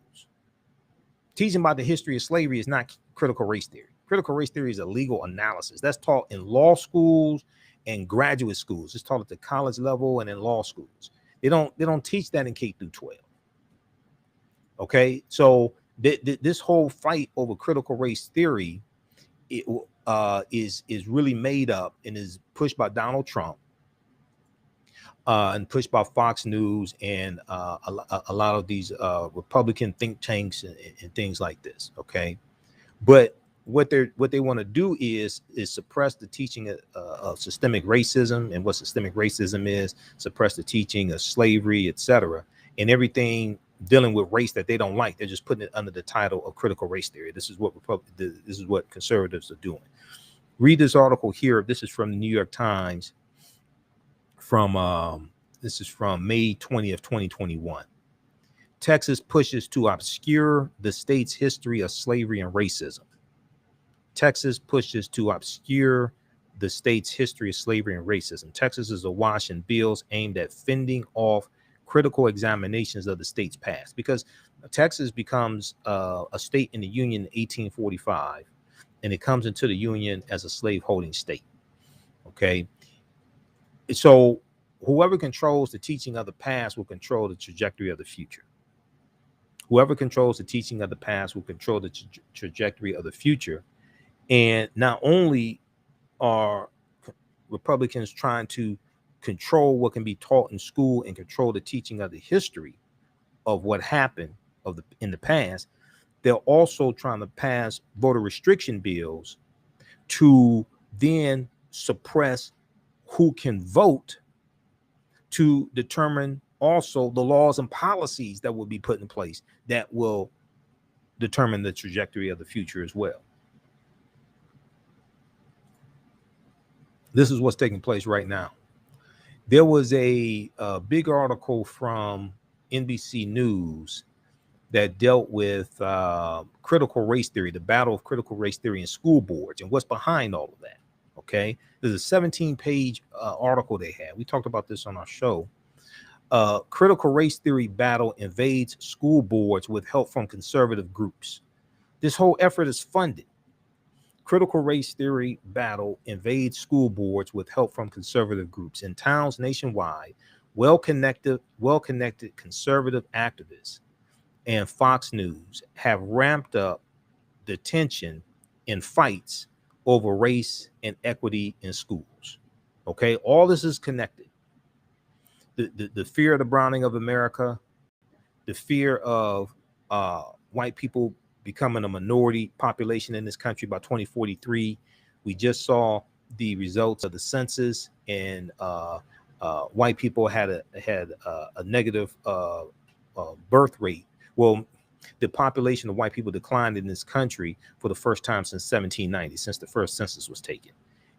Teaching about the history of slavery is not critical race theory. Critical race theory is a legal analysis. That's taught in law schools and graduate schools. It's taught at the college level and in law schools. They don't teach that in K through 12. Okay, so this whole fight over critical race theory is really made up and is pushed by Donald Trump and pushed by Fox News and a lot of these Republican think tanks and things like this. Okay, but what they want to do is suppress the teaching of systemic racism. And what systemic racism is: suppress the teaching of slavery, etc., and everything dealing with race that they don't like. They're just putting it under the title of critical race theory. This is what conservatives are doing. Read this article here. This is from the New York Times. This is from May 20th, 2021. Texas pushes to obscure the state's history of slavery and racism. Texas pushes to obscure the state's history of slavery and racism. Texas is awash in bills aimed at fending off critical examinations of the state's past, because Texas becomes a state in the Union in 1845, and it comes into the Union as a slave-holding state. Okay, so whoever controls the teaching of the past will control the trajectory of the future. Whoever controls the teaching of the past will control the trajectory of the future. And not only are Republicans trying to control what can be taught in school and control the teaching of the history of what happened in the past, they're also trying to pass voter restriction bills to then suppress who can vote, to determine also the laws and policies that will be put in place that will determine the trajectory of the future as well. This is what's taking place right now. There was a big article from NBC News that dealt with critical race theory, the battle of critical race theory in school boards, and what's behind all of that. Okay, there's a 17-page article they had. We talked about this on our show. Critical race theory battle invades school boards with help from conservative groups. This whole effort is funded. Critical race theory battle invades school boards with help from conservative groups. In towns nationwide, well-connected conservative activists and Fox News have ramped up the tension in fights over race and equity in schools. Okay, all this is connected. The fear of the browning of America, the fear of white people becoming a minority population in this country by 2043. We just saw the results of the census, and white people had a negative birth rate. Well, the population of white people declined in this country for the first time since 1790, since the first census was taken.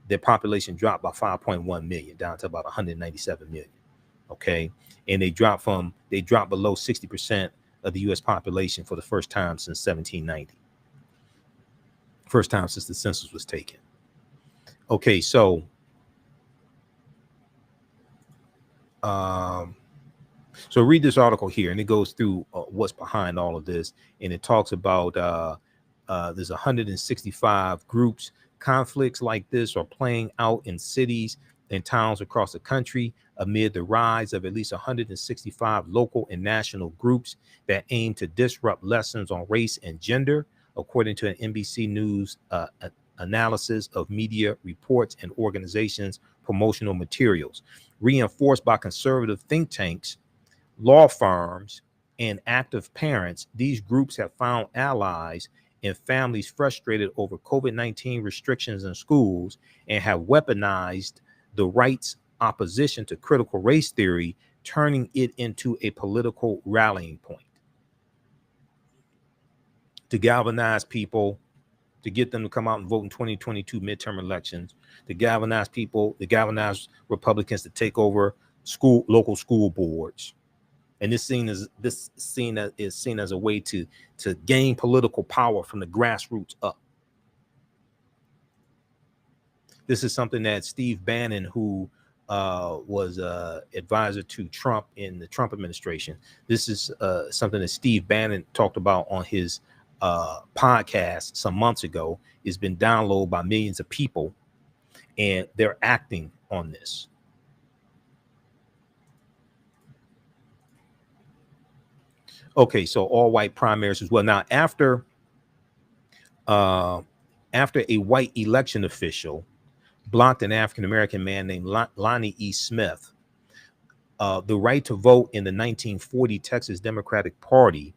Their population dropped by 5.1 million, down to about 197 million. Okay, and they dropped below 60% of the U.S. population for the first time since 1790. First time since the census was taken. Okay, so read this article here, and it goes through what's behind all of this, and it talks about there's 165 groups. Conflicts like this are playing out in cities and towns across the country amid the rise of at least 165 local and national groups that aim to disrupt lessons on race and gender, according to an NBC News analysis of media reports and organizations' promotional materials. Reinforced by conservative think tanks, law firms, and active parents, these groups have found allies and families frustrated over COVID-19 restrictions in schools, and have weaponized the right's opposition to critical race theory, turning it into a political rallying point to galvanize people, to get them to come out and vote in 2022 midterm elections, to galvanize people, to galvanize Republicans to take over local school boards. And this is seen as a way to gain political power from the grassroots up. This is something that Steve Bannon, who was advisor to Trump in the Trump administration, this is something that Steve Bannon talked about on his podcast some months ago. It's been downloaded by millions of people, and they're acting on this. Okay, so all white primaries as well. Now, after a white election official blocked an African-American man named Lonnie E. Smith the right to vote in the 1940 Texas Democratic Party,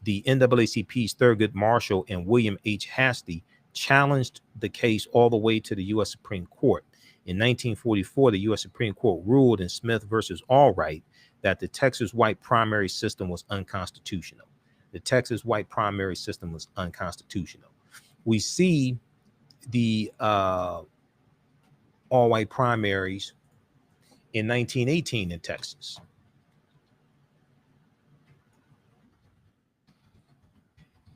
the NAACP's Thurgood Marshall and William H. Hastie challenged the case all the way to the U.S. Supreme Court. In 1944, the U.S. Supreme Court ruled in Smith versus Allwright that the Texas white primary system was unconstitutional. The Texas white primary system was unconstitutional. We see the all-white primaries in 1918 in Texas.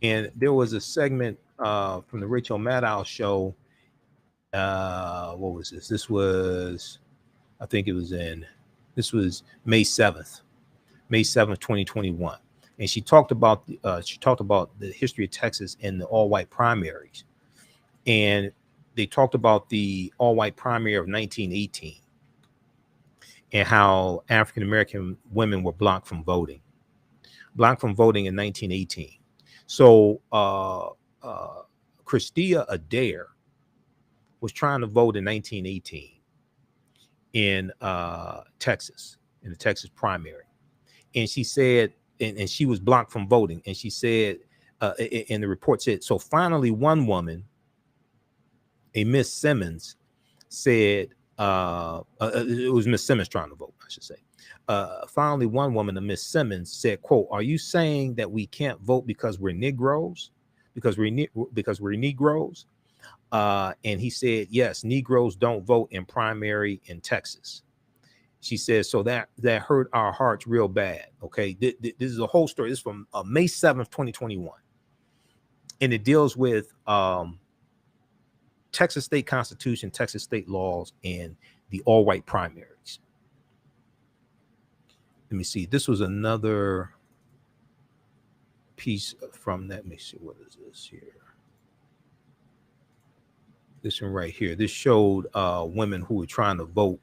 And there was a segment from the Rachel Maddow show. What was this? This was May 7th, 2021. And she talked about the history of Texas and the all-white primaries. And they talked about the all-white primary of 1918 and how African-American women were blocked from voting in 1918. So Christia Adair was trying to vote in 1918 in Texas, in the Texas primary. And she said, and she was blocked from voting. And she said, and the report said, so finally one woman, a Miss Simmons, said, it was Miss Simmons trying to vote, I should say. Finally, one woman, a Miss Simmons, said, quote, are you saying that we can't vote because we're Negroes? Because we're Negroes? And he said, yes, Negroes don't vote in primary in Texas. She says, so that hurt our hearts real bad. Okay, this is a whole story. This is from May 7th, 2021. And it deals with Texas state constitution, Texas state laws, and the all-white primaries. Let me see. This was another piece from that. Let me see. What is this here? This one right here. This showed women who were trying to vote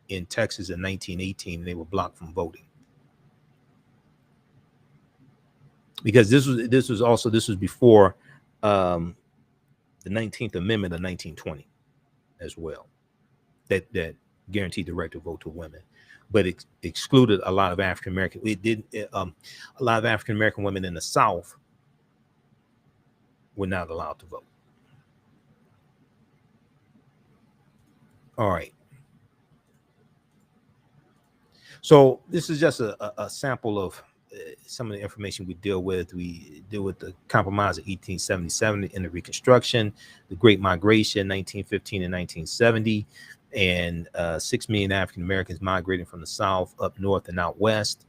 in Texas in 1918, and they were blocked from voting. Because this was before the 19th Amendment of 1920 as well, that guaranteed the right to vote to women, but it excluded a lot of African American. A lot of African American women in the South were not allowed to vote. All right. So this is just a sample of some of the information we deal with. We deal with the Compromise of 1877 in the Reconstruction, the Great Migration, 1915 and 1970, and 6 million African Americans migrating from the South up north and out west.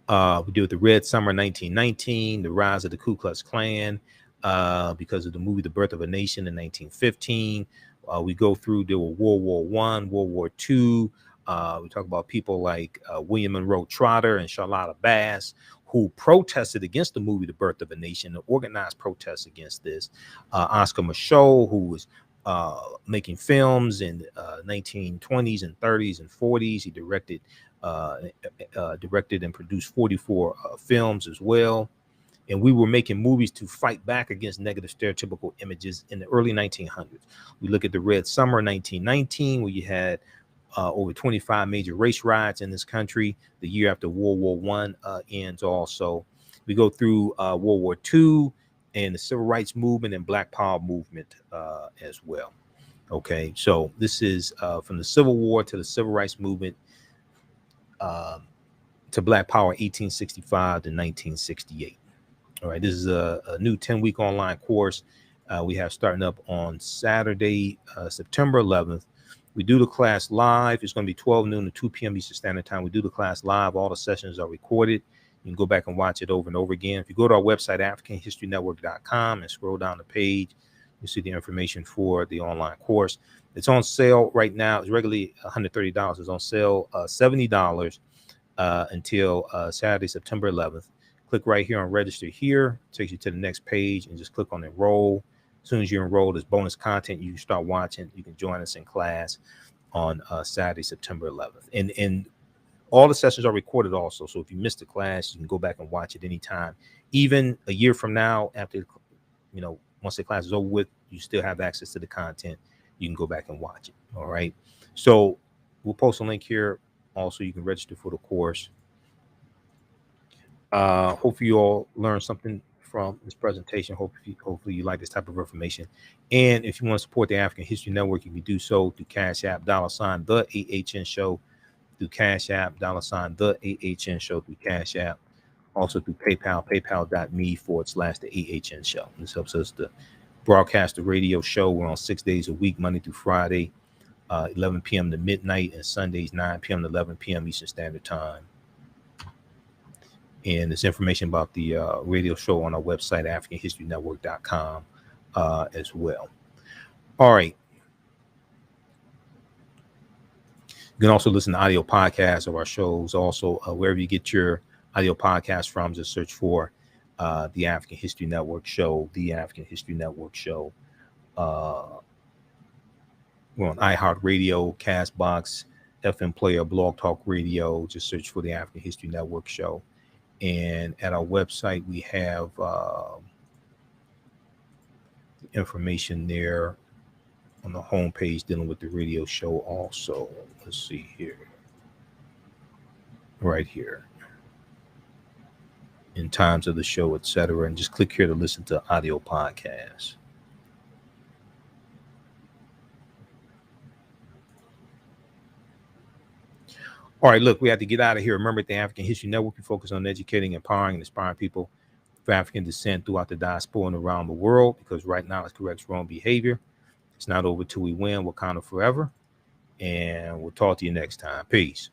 We deal with the Red Summer 1919, the rise of the Ku Klux Klan because of the movie The Birth of a Nation in 1915. We go through, there were World War I, World War II. We talk about people like William Monroe Trotter and Charlotta Bass, who protested against the movie The Birth of a Nation, the organized protests against this. Oscar Micheaux, who was making films in 1920s and 30s and 40s. He directed and produced 44 films as well. And we were making movies to fight back against negative stereotypical images in the early 1900s. We look at the Red Summer 1919, where you had over 25 major race riots in this country the year after World War I ends also. We go through World War II and the Civil Rights Movement and Black Power movement as well. Okay, so this is from the Civil War to the Civil Rights Movement to Black Power, 1865 to 1968. All right, this is a new 10-week online course we have starting up on Saturday, September 11th. We do the class live. It's going to be 12 noon to 2 p.m. Eastern Standard Time. We do the class live. All the sessions are recorded. You can go back and watch it over and over again. If you go to our website, AfricanHistoryNetwork.com, and scroll down the page, you see the information for the online course. It's on sale right now. It's regularly $130. It's on sale $70 until Saturday, September 11th. Click right here on register here. It takes you to the next page and just click on enroll. As soon as you're enrolled, there's bonus content. You can start watching. You can join us in class on Saturday, September 11th. And all the sessions are recorded also. So if you missed the class, you can go back and watch it anytime. Even a year from now, after, once the class is over with, you still have access to the content. You can go back and watch it. All right. So we'll post a link here. Also, you can register for the course. Hopefully you all learned something from this presentation. Hopefully you like this type of information. And if you want to support the African History Network, you can do so through Cash App, $ the AHN Show, through Cash App, $ the AHN Show through Cash App. Also through PayPal, paypal.me/the AHN Show. This helps us to broadcast the radio show. We're on 6 days a week, Monday through Friday, 11 p.m. to midnight, and Sundays 9 p.m. to 11 p.m. Eastern Standard Time. And there's information about the radio show on our website, AfricanHistoryNetwork.com, as well. All right. You can also listen to audio podcasts of our shows. Also, wherever you get your audio podcast from, just search for the African History Network Show, the African History Network Show. We're on iHeartRadio, Castbox, FM Player, Blog Talk Radio. Just search for the African History Network Show. And at our website, we have information there on the homepage dealing with the radio show also. Let's see here. Right here. In times of the show, etc. And just click here to listen to audio podcasts. All right, look, we have to get out of here. Remember, at the African History Network, we focus on educating, empowering, and inspiring people of African descent throughout the diaspora and around the world, because right now it corrects wrong behavior. It's not over till we win. Wakanda forever. And we'll talk to you next time. Peace.